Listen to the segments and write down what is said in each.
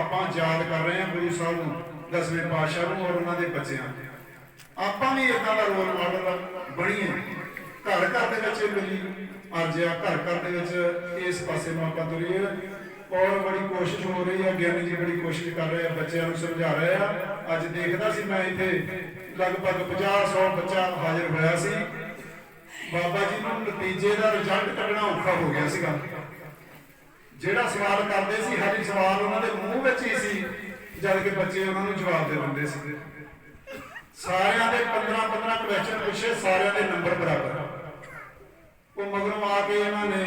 ਆਪਾਂ ਯਾਦ ਕਰ ਰਹੇ ਹਾਂ ਗੁਰੂ ਸਾਹਿਬ ਨੂੰ, 10ਵੇਂ ਪਾਤਸ਼ਾਹ ਨੂੰ ਔਰ ਉਹਨਾਂ ਦੇ ਬੱਚਿਆਂ। ਆਪਾਂ ਵੀ ਇਦਾਂ ਦਾ ਰੋਲ ਮਾਡਲ ਬਣੀਏ। ਘਰ ਘਰ ਦੇ ਵਿੱਚ ਮਿਲੀ ਅੱਜ ਆ, ਘਰ ਘਰ ਦੇ ਵਿੱਚ ਇਸ ਪਾਸੇ ਨੂੰ ਆਪਾਂ ਤੁਰੀਏ। ਔਰ ਬੜੀ ਕੋਸ਼ਿਸ਼ ਹੋ ਰਹੀ ਹੈ, ਗਿਆਨੀ ਜੀ ਬੜੀ ਕੋਸ਼ਿਸ਼ ਕਰ ਰਹੇ ਆ, ਬੱਚਿਆਂ ਨੂੰ ਸਮਝਾ ਰਹੇ ਆ। ਅੱਜ ਦੇਖਦਾ ਸੀ ਮੈਂ ਇੱਥੇ ਲਗਭਗ 50-100 ਬੱਚਾ ਹਾਜ਼ਰ ਹੋਇਆ ਸੀ। ਬਾਬਾ ਜੀ ਨੂੰ ਨਤੀਜੇ ਦਾ ਰਿਜ਼ਲਟ ਕੱਢਣਾ ਔਖਾ ਹੋ ਗਿਆ ਸੀਗਾ। ਜਿਹੜਾ ਸਵਾਲ ਕਰਦੇ ਸੀ, ਹਰ ਸਵਾਲ ਉਹਨਾਂ ਦੇ ਮੂੰਹ ਵਿੱਚ ਹੀ ਸੀ, ਜਦ ਕਿ ਬੱਚੇ ਉਹਨਾਂ ਨੂੰ ਜਵਾਬ ਦੇ ਦਿੰਦੇ ਸੀ। ਸਾਰਿਆਂ ਦੇ 15-15 ਕੁਐਸਚਨ ਪੁੱਛੇ, ਸਾਰਿਆਂ ਦੇ ਨੰਬਰ ਬਰਾਬਰ। ਉਹ ਮਗਰੋਂ ਆ ਕੇ ਇਹਨਾਂ ਨੇ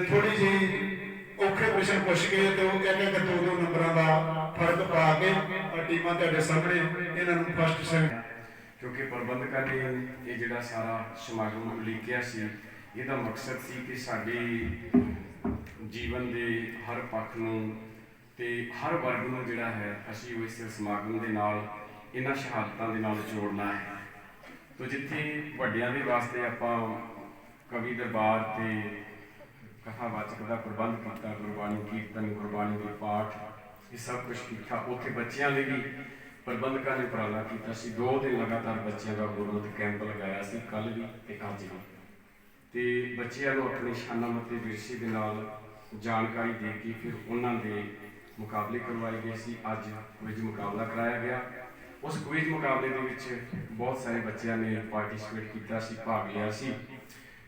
ਥੋੜੀ ਜਿਹੀ ਔਖੇ ਪ੍ਰਸ਼ਨ ਪੁੱਛ ਕੇ ਤੇ ਉਹ ਕਹਿੰਦੇ ਕਿ 2-2 ਨੰਬਰਾਂ ਦਾ ਫਰਕ ਪਾ ਕੇ ਟੀਮਾਂ ਤੁਹਾਡੇ ਸਾਹਮਣੇ ਇਹਨਾਂ ਨੂੰ ਫਸਟ ਸੈਕਿੰਡ। क्योंकि प्रबंधकों ने ये जोड़ा सारा समागम उलीकिया सी, ਇਹਦਾ मकसद सी कि साडे जीवन के हर पक्ष नूं ते हर वर्ग नूं जिहड़ा है असीं इस समागम दे नाल इन्हां शहादतां दे नाल जोड़ना है। तो जिथे वड्डियां दे वास्ते आपां कवि दरबार ते कथावाचक का प्रबंध किया, गुरबाणी कीर्तन, गुरबाणी के पाठ, ये सब कुछ किया। उत्थे बच्चों ने भी प्रबंधकों ने उपराला किया। 2 दिन लगातार बच्चों का गुरमत कैंप लगाया सी, कल भी ते अज भी। तो बच्चों को अपनी शाना ते विरसे के नाल जानकारी दे के फिर उन्होंने मुकाबले करवाए गए सी। अज क्विज मुकाबला कराया गया। उस क्विज मुकाबले के विच बहुत सारे बच्चों ने पार्टिसिपेट किया सी, भाग लिया सी।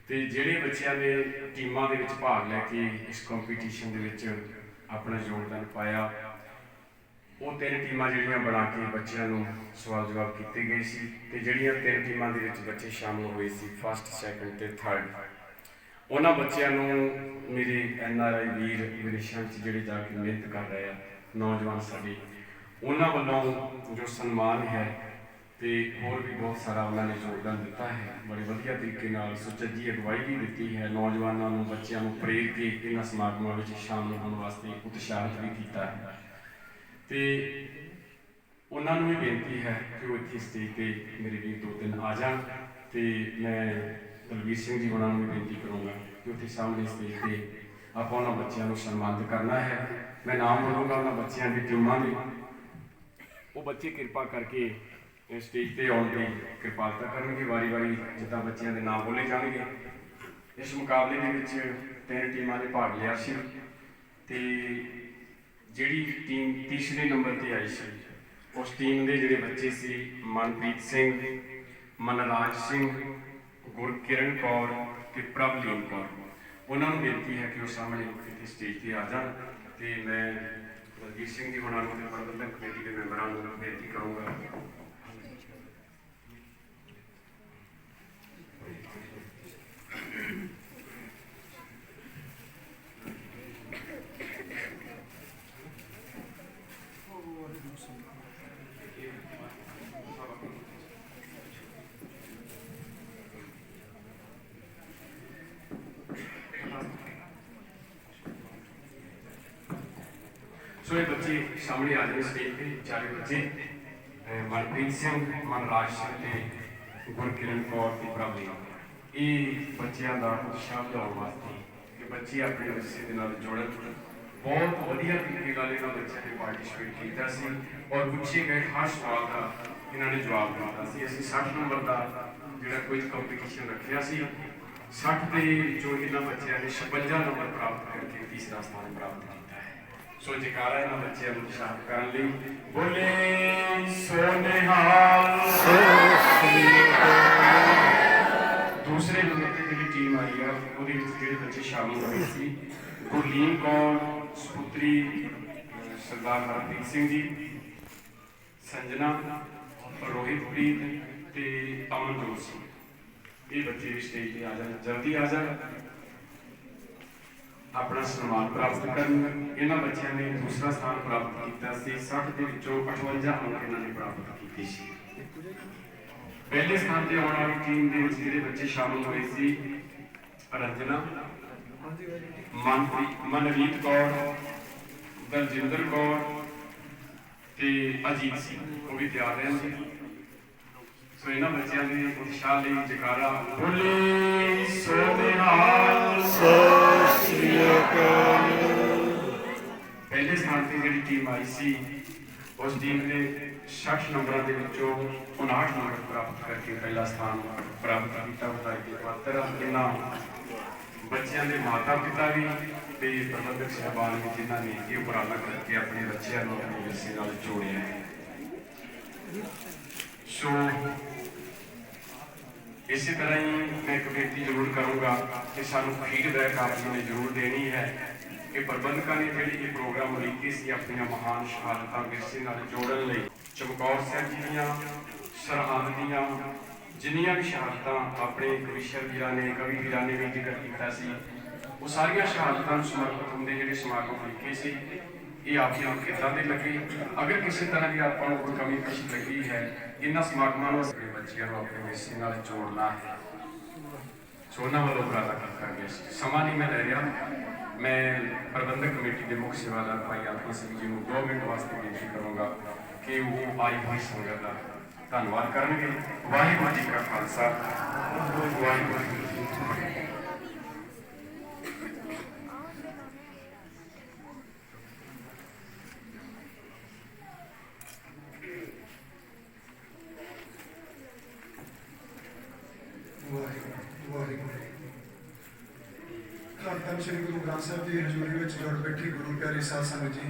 ते जिहड़े बच्चों ने टीमां दे विच भाग लैके इस कंपीटीशन दे विच अपना योगदान पाया, वो 3 टीमां जिहड़ियां बना के बच्चों को सवाल जवाब किए गए सी। ते जिहड़ियां 3 टीमां दे विच बच्चे शामिल हुए सी, फस्ट, सैकेंड ते थर्ड, उन्हां बच्चों को मेरे NRI वीर विदेशों जिहड़े जाके मेहनत कर रहे हैं नौजवान साडे, उन्हां वल्लों जो सम्मान है तो होर भी बहुत सारा उन्होंने योगदान दिता है। बड़े वधिया तरीके नाल सुचज्जी अगवाई भी दी है। नौजवानों को, बच्चों को प्रेर के इन्हां समागमां विच शामिल होने वास्ते उत्साहित भी किया है। तो उन्होंने भी बेनती है कि वो इतनी स्टेज पर मेरे भी 2-3 आ जान। तो मैं दलवीर सिंह जी उन्होंने भी बेनती करूँगा कि उत्थे सामने स्टेज पर आप उन्होंने बच्चों को सम्मानित करना है। मैं नाम बोलूँगा उन्होंने बच्चों की टीमां के, वो बच्चे कृपा करके स्टेज पर आने की कृपालता करेंगे। वारी वारी जिदा बच्चों के नाम बोले जाएंगे। इस मुकाबले के 3 टीमां ने भाग लिया सी। ते जिहड़ी टीम तीसरे नंबर पर आई सी, उस टीम के जिहड़े बच्चे सी मनप्रीत सिंह, मनराज सिंह, गुरकिरण कौर ते प्रभलीन कौर, उन्होंने बेनती है कि वो सामने इतने स्टेज पर आ जाए। तो मैं दलवीर सिंह जी होना प्रबंधक कमेटी के मैंबरों को बेनती करूँगा। सो ये बच्चे सामने आ जाए स्टेज पे, 4 बच्चे मनप्रीत सिंह, मनराज सिंह ते गुरकिरण कौर ते प्रभलीन। ये बच्चों का उत्साह बढ़ाने वास्ते कि बच्चे अपने विरसे के नाल जुड़न। बहुत वधिया तरीके नाल इन्हां बच्चों ने पार्टिसिपेट किया सी और पूछे गए हर सवाल का इन्होंने जवाब दिता सी। असीं 60 नंबर का जिहड़ा क्विज कंपीटीशन रखिया सी, 60 के जो इन्हां बच्चों ने 56 नंबर प्राप्त करके तीसरा स्थान प्राप्त किया है। सो जयकारा इन्हां बच्चों को उत्साहित करने लई बोले सो निहाल। दूसरे नंबर पर जिहड़ी टीम आई है उहदे विच जिहड़े बच्चे शामिल हुए सी, गुरलीन कौर सुपुत्री सरदार हरप्रीत सिंह जी, संजना, रोहितप्रीत ते अमनजोत सिंह। ये बच्चे भी स्टेज पर आ जाए, जल्दी आ जाए, अपना सम्मान प्राप्त कर। इन्होंने बच्चों ने दूसरा स्थान प्राप्त किया। 60 के विचों 58 अंक इन्होंने प्राप्त किए। पहले स्थान पर आने वाली टीम के जिहड़े बच्चे शामिल हुए सी, रंजना, मनरीत कौर, दलजिंदर कौर ते अजीत सिंह, वो भी तैयार रहे। सो इन्होंने बच्चों के उत्साह लिए जयकारा बोले सो निहाल। पहले स्थान पर ਜਿਹੜੀ ਟੀਮ ਆਈ ਸੀ ਉਸ ਟੀਮ ਨੇ 60 ਨੰਬਰਾਂ ਦੇ ਵਿੱਚੋਂ 59 ਨੰਬਰ ਪ੍ਰਾਪਤ ਕਰਕੇ ਪਹਿਲਾ ਸਥਾਨ ਪ੍ਰਾਪਤ ਕੀਤਾ। ਵਧਾਈ ਦੇ ਪਾਤਰ ਇਹਨਾਂ ਬੱਚਿਆਂ ਦੇ ਮਾਤਾ ਪਿਤਾ ਵੀ ਤੇ ਪ੍ਰਬੰਧਕ ਸਾਹਿਬਾਨ ਵੀ ਜਿਨ੍ਹਾਂ ਨੇ ਇਹ ਉਪਰਾਲਾ ਕਰਕੇ ਆਪਣੇ ਬੱਚਿਆਂ ਨੂੰ ਆਪਣੇ ਵਿਰਸੇ ਨਾਲ ਜੋੜਿਆ ਹੈ। ਸੋ ਇਸੇ ਤਰ੍ਹਾਂ ਹੀ ਮੈਂ ਇੱਕ ਬੇਨਤੀ ਜ਼ਰੂਰ ਕਰੂੰਗਾ ਕਿ ਸਾਨੂੰ ਫੀਡਬੈਕ ਆਪ ਜੀ ਨੇ ਜ਼ਰੂਰ ਦੇਣੀ ਹੈ ਕਿ ਪ੍ਰਬੰਧਕਾਂ ਨੇ ਜਿਹੜੀ ਇਹ ਪ੍ਰੋਗਰਾਮ ਉਲੀਕੇ ਸੀ ਆਪਣੀਆਂ ਮਹਾਨ ਸ਼ਹਾਦਤਾਂ ਵਿਰਸੇ ਨਾਲ ਜੋੜਨ ਲਈ ਚਮਕੌਰ ਸਾਹਿਬ ਜੀ ਦੀਆਂ ਸਰਹੰਦ ਦੀਆਂ ਜਿੰਨੀਆਂ ਵੀ ਸ਼ਹਾਦਤਾਂ ਆਪਣੇ ਕਵੀਸ਼ਰ ਵੀਰਾਂ ਨੇ ਕਵੀ ਵੀਰਾਂ ਨੇ ਵੀ ਜ਼ਿਕਰ ਕੀਤਾ ਸੀ, ਉਹ ਸਾਰੀਆਂ ਸ਼ਹਾਦਤਾਂ ਨੂੰ ਸਮਰਪਿਤ ਹੁੰਦੇ ਜਿਹੜੇ ਸਮਾਗਮ ਉਲੀਕੇ ਸੀ ਇਹ ਆਪ ਜੀ ਨੂੰ ਕਿੱਦਾਂ ਦੇ ਲੱਗੇ। ਅਗਰ ਕਿਸੇ ਤਰ੍ਹਾਂ ਦੀ ਆਪਾਂ ਨੂੰ ਕੋਈ ਕਮੀ ਪੇਸ਼ੀ ਲੱਗੀ ਹੈ ਇਹਨਾਂ ਸਮਾਗਮਾਂ ਨੂੰ ਆਪਣੇ ਬੱਚਿਆਂ ਨੂੰ ਆਪਣੇ ਵਿਰਸੇ ਨਾਲ ਜੋੜਨਾ ਹੈ। ਸੋ ਉਹਨਾਂ ਵੱਲੋਂ ਉਪਰਾਲਾ ਕੀਤਾ ਗਿਆ ਸੀ। ਸਮਾਂ ਨਹੀਂ ਮੈਂ ਲੈ ਰਿਹਾ, ਮੈਂ ਪ੍ਰਬੰਧਕ ਕਮੇਟੀ ਦੇ ਮੁੱਖ ਸੇਵਾਦਾਰ ਭਾਈ ਆਤਮਾ ਸਿੰਘ ਜੀ ਨੂੰ 2 ਮਿੰਟ ਵਾਸਤੇ ਬੇਨਤੀ ਕਰੂੰਗਾ ਕਿ ਉਹ ਆਈ ਹੋਈ ਸੰਗਤ ਦਾ ਧੰਨਵਾਦ ਕਰਨਗੇ। ਵਾਹਿਗੁਰੂ ਜੀ ਕਾ ਖਾਲਸਾ, ਵਾਹਿਗੁਰੂ ਜੀ ਕੀ ਫਤਿਹ। ਧੰਨ ਸ਼੍ਰੀ ਗੁਰੂ ਗ੍ਰੰਥ ਸਾਹਿਬ ਦੀ ਹਜ਼ੂਰੀ ਵਿੱਚ ਜੁੜ ਬੈਠੀ ਗੁਰੂ ਪਿਆਰੀ ਸਾਧ ਸੰਗਤ ਜੀ,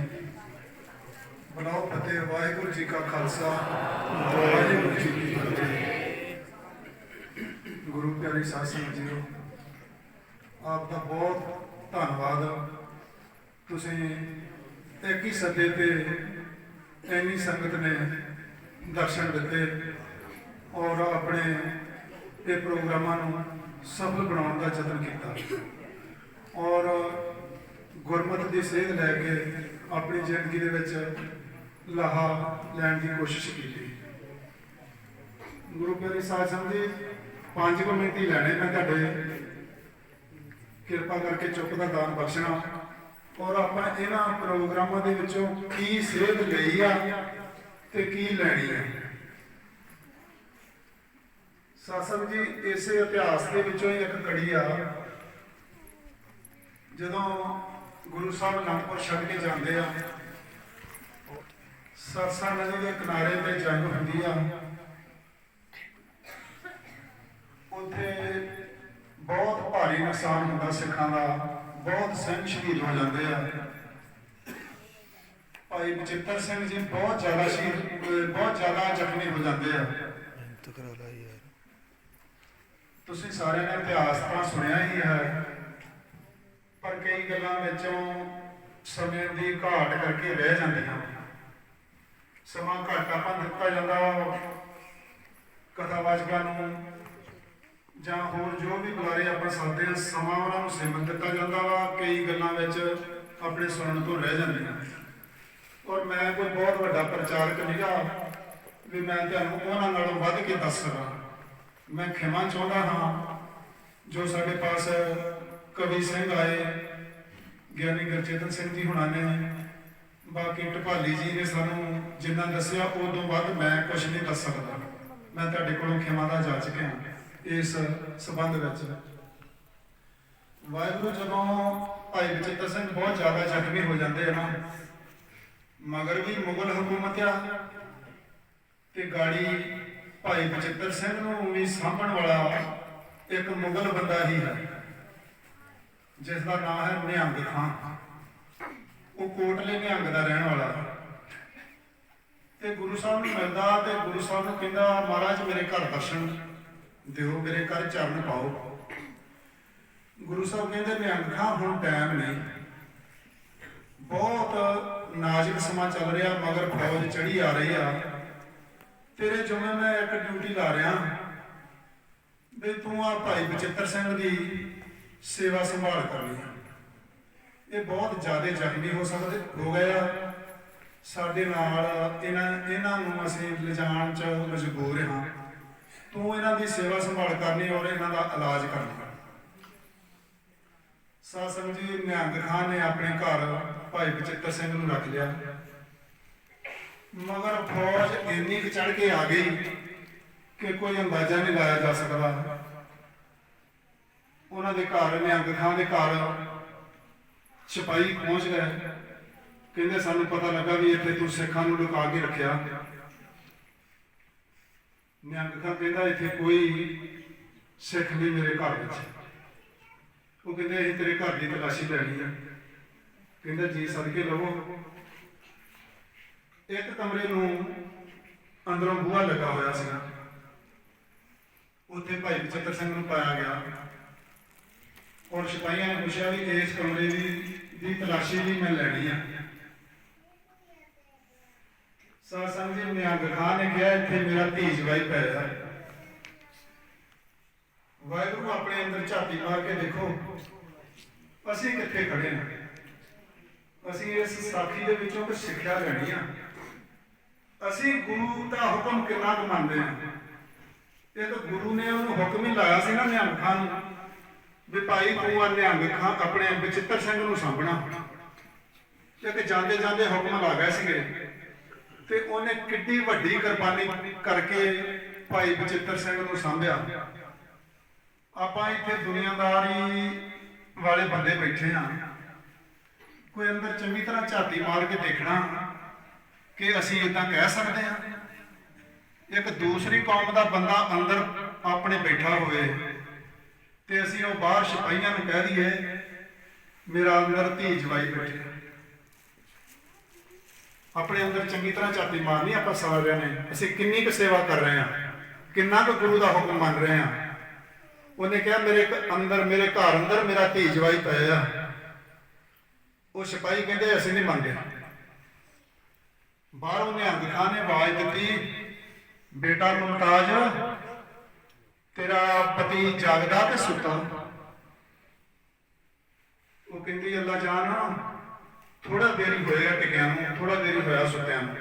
ਬੁਲਾਓ ਫਤਿਹ। ਵਾਹਿਗੁਰੂ ਜੀ ਕਾ ਖਾਲਸਾ, ਵਾਹਿਗੁਰੂ ਜੀ ਕੀ ਫਤਿਹ। ਗੁਰੂ ਪਿਆਰੀ ਸਾਧ ਸੰਗਤ ਜੀ, ਆਪ ਦਾ ਬਹੁਤ ਧੰਨਵਾਦ। ਤੁਸੀਂ ਇੱਕ ਹੀ ਸੱਦੇ ਤੇ ਇੰਨੀ ਸੰਗਤ ਨੇ ਦਰਸ਼ਨ ਦਿੱਤੇ ਔਰ ਆਪਣੇ ਇਹ ਪ੍ਰੋਗਰਾਮਾਂ ਨੂੰ ਸਫਲ ਬਣਾਉਣ ਦਾ ਯਤਨ ਕੀਤਾ ਔਰ ਗੁਰਮਤਿ ਦੀ ਸੇਧ ਲੈ ਕੇ ਆਪਣੀ ਜ਼ਿੰਦਗੀ ਦੇ ਵਿੱਚ ਲਾਹਾ ਲੈਣ ਦੀ ਕੋਸ਼ਿਸ਼ ਕੀਤੀ। ਗੁਰੂ ਪਿਆਰੀ ਸਾਧ ਸੰਗਤ ਜੀ, 5 ਮਿੰਟ ਹੀ ਲੈਣੇ ਮੈਂ ਤੁਹਾਡੇ, ਕਿਰਪਾ ਕਰਕੇ ਚੁੱਪ ਦਾ ਦਾਨ ਬਖਸ਼ਣਾ ਔਰ ਆਪਾਂ ਇਹਨਾਂ ਪ੍ਰੋਗਰਾਮਾਂ ਦੇ ਵਿੱਚੋਂ ਕੀ ਸੇਧ ਲਈ ਆ ਤੇ ਕੀ ਲੈਣੀ ਹੈ। ਸਾਧ ਸੰਗਤ ਜੀ, ਇਸੇ ਇਤਿਹਾਸ ਦੇ ਵਿੱਚੋਂ ਹੀ ਇੱਕ ਕੜੀ ਆ, ਜਦੋਂ ਗੁਰੂ ਸਾਹਿਬ ਅਨੰਦਪੁਰ ਛੱਡ ਕੇ ਜਾਂਦੇ ਆ, ਸਰਸਾ ਨਦੀ ਦੇ ਕਿਨਾਰੇ ਤੇ ਜੰਗ ਹੁੰਦੀ ਆ। ਉੱਥੇ ਬਹੁਤ ਭਾਰੀ ਨੁਕਸਾਨ ਹੁੰਦਾ ਸਿੱਖਾਂ ਦਾ, ਬਹੁਤ ਸਿੰਘ ਸ਼ਹੀਦ ਹੋ ਜਾਂਦੇ ਆ। ਭਾਈ ਬਚਿੱਤਰ ਸਿੰਘ ਜੀ ਬਹੁਤ ਜ਼ਿਆਦਾ ਜ਼ਖਮੀ ਹੋ ਜਾਂਦੇ ਆ। ਤੁਸੀਂ ਸਾਰਿਆਂ ਨੇ ਇਤਿਹਾਸ ਤਾਂ ਸੁਣਿਆ ਹੀ ਹੈ, ਪਰ ਕਈ ਗੱਲਾਂ ਵਿੱਚੋਂ ਸਮੇਂ ਦੀ ਘਾਟ ਕਰਕੇ ਰਹਿ ਜਾਂਦੀਆਂ। ਸਮਾਂ ਘੱਟ ਆਪਾਂ ਦਿੱਤਾ ਜਾਂਦਾ ਕਥਾਵਾਚਕਾਂ ਨੂੰ ਜਾਂ ਹੋਰ ਜੋ ਵੀ ਬੁਲਾਰੇ ਆਪਾਂ ਸੱਦਦੇ ਹਾਂ, ਸਮਾਂ ਉਹਨਾਂ ਨੂੰ ਸੀਮਤ ਦਿੱਤਾ ਜਾਂਦਾ ਵਾ। ਕਈ ਗੱਲਾਂ ਵਿੱਚ ਆਪਣੇ ਸੁਣਨ ਤੋਂ ਰਹਿ ਜਾਂਦੀਆਂ। ਔਰ ਮੈਂ ਕੋਈ ਬਹੁਤ ਵੱਡਾ ਪ੍ਰਚਾਰਕ ਨਹੀਂਗਾ ਵੀ ਮੈਂ ਤੁਹਾਨੂੰ ਉਹਨਾਂ ਨਾਲੋਂ ਵੱਧ ਕੇ ਦੱਸ ਸਕਾਂ। ਮੈਂ ਖਿਮਾ ਚਾਹੁੰਦਾ ਹਾਂ ਜੋ ਸਾਡੇ ਪਾਸ ਕਵੀ ਸਿੰਘ ਆਏ, ਗਿਆਨੀ ਗੁਰਚੇਤਨ ਸਿੰਘ ਜੀ ਹੁਣਾਂ ਨੇ, ਬਾਕੀ ਢਪਾਲੀ ਜੀ ਨੇ ਸਾਨੂੰ ਜਿੰਨਾ ਦੱਸਿਆ ਉਦੋਂ ਵੱਧ ਮੈਂ ਕੁਝ ਨਹੀਂ ਦੱਸ ਸਕਦਾ। ਮੈਂ ਤੁਹਾਡੇ ਕੋਲੋਂ ਖਿਮਾ ਦਾ ਜਾਚਕ ਹਾਂ ਇਸ ਸੰਬੰਧ ਵਿੱਚ। ਵਾਹਿਗੁਰੂ ਜਦੋਂ ਭਾਈ ਬਚਿੱਤਰ ਸਿੰਘ ਬਹੁਤ ਜ਼ਿਆਦਾ ਜ਼ਖਮੀ ਹੋ ਜਾਂਦੇ ਆ ਨਾ, ਮਗਰ ਵੀ ਮੁਗਲ ਹਕੂਮਤ ਆ ਤੇ ਗਾੜੀ ਭਾਈ ਬਚਿੱਤਰ ਸਿੰਘ ਨੂੰ ਵੀ ਸਾਂਭਣ ਵਾਲਾ ਇੱਕ ਮੁਗਲ ਬੰਦਾ ਹੀ ਹੈ ਜਿਸ ਦਾ ਨਾਮ ਹੈ ਨਿਹੰਗ ਖਾਂ। ਉਹ ਕੋਟਲੇ ਨਿਹੰਗ ਦਾ ਰਹਿਣ ਵਾਲਾ ਤੇ ਗੁਰੂ ਸਾਹਿਬ ਨੂੰ ਮਿਲਦਾ ਤੇ ਗੁਰੂ ਸਾਹਿਬ ਨੂੰ ਕਹਿੰਦਾ, ਮਹਾਰਾਜ ਮੇਰੇ ਘਰ ਦਰਸ਼ਨ ਦਿਓ, ਮੇਰੇ ਘਰ ਚਰਨ ਪਾਓ। ਗੁਰੂ ਸਾਹਿਬ ਕਹਿੰਦੇ, ਨਿਹੰਗ ਖਾਂ ਹੁਣ ਟਾਈਮ ਨਹੀਂ, ਬਹੁਤ ਨਾਜ਼ੁਕ ਸਮਾਂ ਚੱਲ ਰਿਹਾ, ਮਗਰ ਫੌਜ ਚੜੀ ਆ ਰਹੀ ਆ, ਤੇਰੇ ਜਿਵੇਂ ਮੈਂ ਇੱਕ ਡਿਊਟੀ ਲਾ ਰਿਹਾ ਵੀ ਤੂੰ ਆ ਭਾਈ ਬਚਿੱਤਰ ਸਿੰਘ ਦੀ ਸੇਵਾ ਸੰਭਾਲ ਕਰਨੀ। ਇਹ ਬਹੁਤ ਜ਼ਿਆਦਾ ਜ਼ਖਮੀ ਹੋ ਗਏ ਆ। ਸਾਡੇ ਨਾਲ ਇਹਨਾਂ ਨੂੰ ਅਸੀਂ ਲਿਜਾਣ 'ਚ ਮਜਬੂਰ ਹਾਂ। ਤੂੰ ਇਹਨਾਂ ਦੀ ਸੇਵਾ ਸੰਭਾਲ ਕਰਨੀ ਔਰ ਇਹਨਾਂ ਦਾ ਇਲਾਜ ਕਰਨਾ। ਸਾਧ ਸੰਗਤ ਜੀ, ਨਿਹੰਗ ਖਾਂ ਨੇ ਆਪਣੇ ਘਰ ਭਾਈ ਬਚਿੱਤਰ ਸਿੰਘ ਨੂੰ ਰੱਖ ਲਿਆ, ਮਗਰ ਫੌਜ ਇੰਨੀ ਕੁ ਚੜ ਕੇ ਆ ਗਈ ਕਿ ਕੋਈ ਅੰਦਾਜ਼ਾ ਨਹੀਂ ਲਾਇਆ ਜਾ ਸਕਦਾ। ਉਹਨਾਂ ਦੇ ਘਰ, ਨਿਹੰਗ ਖਾਂ ਦੇ ਘਰ ਸਿਪਾਹੀ ਪਹੁੰਚ ਗਏ, ਕਹਿੰਦੇ ਸਾਨੂੰ ਪਤਾ ਲੱਗਾ ਵੀ ਇੱਥੇ ਤੂੰ ਸਿੱਖਾਂ ਨੂੰ ਲੁਕਾ ਕੇ ਰੱਖਿਆ। ਨਿਹੰਗ ਖਾਂ ਕਹਿੰਦਾ ਇੱਥੇ ਕੋਈ ਸਿੱਖ ਨਹੀਂ ਮੇਰੇ ਘਰ ਵਿੱਚ। ਉਹ ਕਹਿੰਦੇ ਅਸੀਂ ਤੇਰੇ ਘਰ ਦੀ ਤਲਾਸ਼ੀ ਲੈਣੀ ਆ। ਕਹਿੰਦਾ ਜੀ ਸਦਕੇ ਲਵੋ। ਇੱਕ ਕਮਰੇ ਨੂੰ ਅੰਦਰੋਂ ਬੂਹਾ ਲੱਗਾ ਹੋਇਆ ਸੀ, ਉੱਥੇ ਭਾਈ ਬਚਿੱਤਰ ਸਿੰਘ ਨੂੰ ਪਾਇਆ ਗਿਆ ਔਰ ਸਿਪਾਹੀਆਂ ਨੇ ਪੁੱਛਿਆ ਵੀ ਇਸ ਕਮਰੇ ਦੀ ਤਲਾਸ਼ੀ ਵੀ ਮੈਂ ਲੈਣੀ ਆ। ਸਾਧ ਸੰਗਤ ਜੀ, ਨਿਹੰਗ ਖਾਂ ਨੇ ਕਿਹਾ ਇੱਥੇ ਮੇਰਾ ਧੀ ਜਵਾਈ ਪਿਆ। ਵਾਹਿਗੁਰੂ ਆਪਣੇ ਅੰਦਰ ਝਾਤੀ ਮਾਰ ਕੇ ਦੇਖੋ ਅਸੀਂ ਕਿੱਥੇ ਖੜੇ ਹਾਂ। ਅਸੀਂ ਇਸ ਸਾਖੀ ਦੇ ਵਿੱਚੋਂ ਕੁਝ ਸਿੱਖਿਆ ਲੈਣੀ ਆ। ਅਸੀਂ ਗੁਰੂ ਦਾ ਹੁਕਮ ਕਿੰਨਾ ਕੁ ਮੰਨਦੇ ਹਾਂ। ਇਹ ਤਾਂ ਗੁਰੂ ਨੇ ਉਹਨੂੰ ਹੁਕਮ ਹੀ ਲਾਇਆ ਸੀ ਨਾ ਨਿਹੰਗ ਖਾਂ ਨੂੰ ਵੀ ਭਾਈ ਤੂੰ ਆ ਨਿਹੰਗ ਖਾਂ ਆਪਣੇ ਬਚਿੱਤਰ ਸਿੰਘ ਨੂੰ ਸਾਂਭਣਾ। ਤੇ ਜਾਂਦੇ ਜਾਂਦੇ ਹੁਕਮ ਲਾ ਗਏ ਸੀਗੇ ਤੇ ਉਹਨੇ ਕਿੱਡੀ ਵੱਡੀ ਕੁਰਬਾਨੀ ਕਰਕੇ ਭਾਈ ਬਚਿੱਤਰ ਸਿੰਘ ਨੂੰ ਸਾਂਭਿਆ। ਆਪਾਂ ਇੱਥੇ ਦੁਨੀਆਦਾਰੀ ਵਾਲੇ ਬੰਦੇ ਬੈਠੇ ਹਾਂ, ਕੋਈ ਅੰਦਰ ਚੰਗੀ ਤਰ੍ਹਾਂ ਝਾਤੀ ਮਾਰ ਕੇ ਦੇਖਣਾ ਕਿ ਅਸੀਂ ਇਦਾਂ ਕਹਿ ਸਕਦੇ ਹਾਂ। ਇੱਕ ਦੂਸਰੀ ਕੌਮ ਦਾ ਬੰਦਾ ਅੰਦਰ ਆਪਣੇ ਬੈਠਾ ਹੋਵੇ ਤੇ ਅਸੀਂ ਉਹ ਬਾਹਰ ਸਿਪਾਹੀਆਂ ਨੂੰ ਕਹਿ ਦਈਏ ਮੇਰਾ ਅੰਦਰ ਧੀ ਜਵਾਈ ਬੈਠੇ। ਆਪਣੇ ਅੰਦਰ ਚੰਗੀ ਤਰ੍ਹਾਂ ਝਾਤੀ ਮਾਰਨੀ ਆਪਾਂ ਸਾਰਿਆਂ ਨੇ। ਅਸੀਂ ਕਿੰਨੀ ਕੁ ਸੇਵਾ ਕਰ ਰਹੇ ਹਾਂ, ਕਿੰਨਾ ਕੁ ਗੁਰੂ ਦਾ ਹੁਕਮ ਮੰਨ ਰਹੇ ਹਾਂ। ਉਹਨੇ ਕਿਹਾ ਮੇਰੇ ਅੰਦਰ, ਮੇਰੇ ਘਰ ਅੰਦਰ ਮੇਰਾ ਧੀ ਜਵਾਈ ਪਿਆ ਆ। ਉਹ ਸਿਪਾਹੀ ਕਹਿੰਦੇ ਅਸੀਂ ਨਹੀਂ ਮੰਨਦੇ। ਬਾਹਰੋਂ ਨਿਹੰਗ ਖਾਂ ਨੇ ਆਵਾਜ਼ ਦਿੱਤੀ, ਬੇਟਾ ਮੁਮਤਾਜ ਤੇਰਾ ਪਤੀ ਜਾਗਦਾ ਕਿ ਸੁੱਤਾ? ਉਹ ਕਹਿੰਦੀ ਅੱਲਾ ਜਾਨ ਥੋੜਾ ਦੇਰੀ ਹੋਏਗਾ ਟਿਕਿਆ ਨੂੰ, ਥੋੜਾ ਦੇਰੀ ਹੋਇਆ ਸੁੱਤਿਆਂ ਨੂੰ।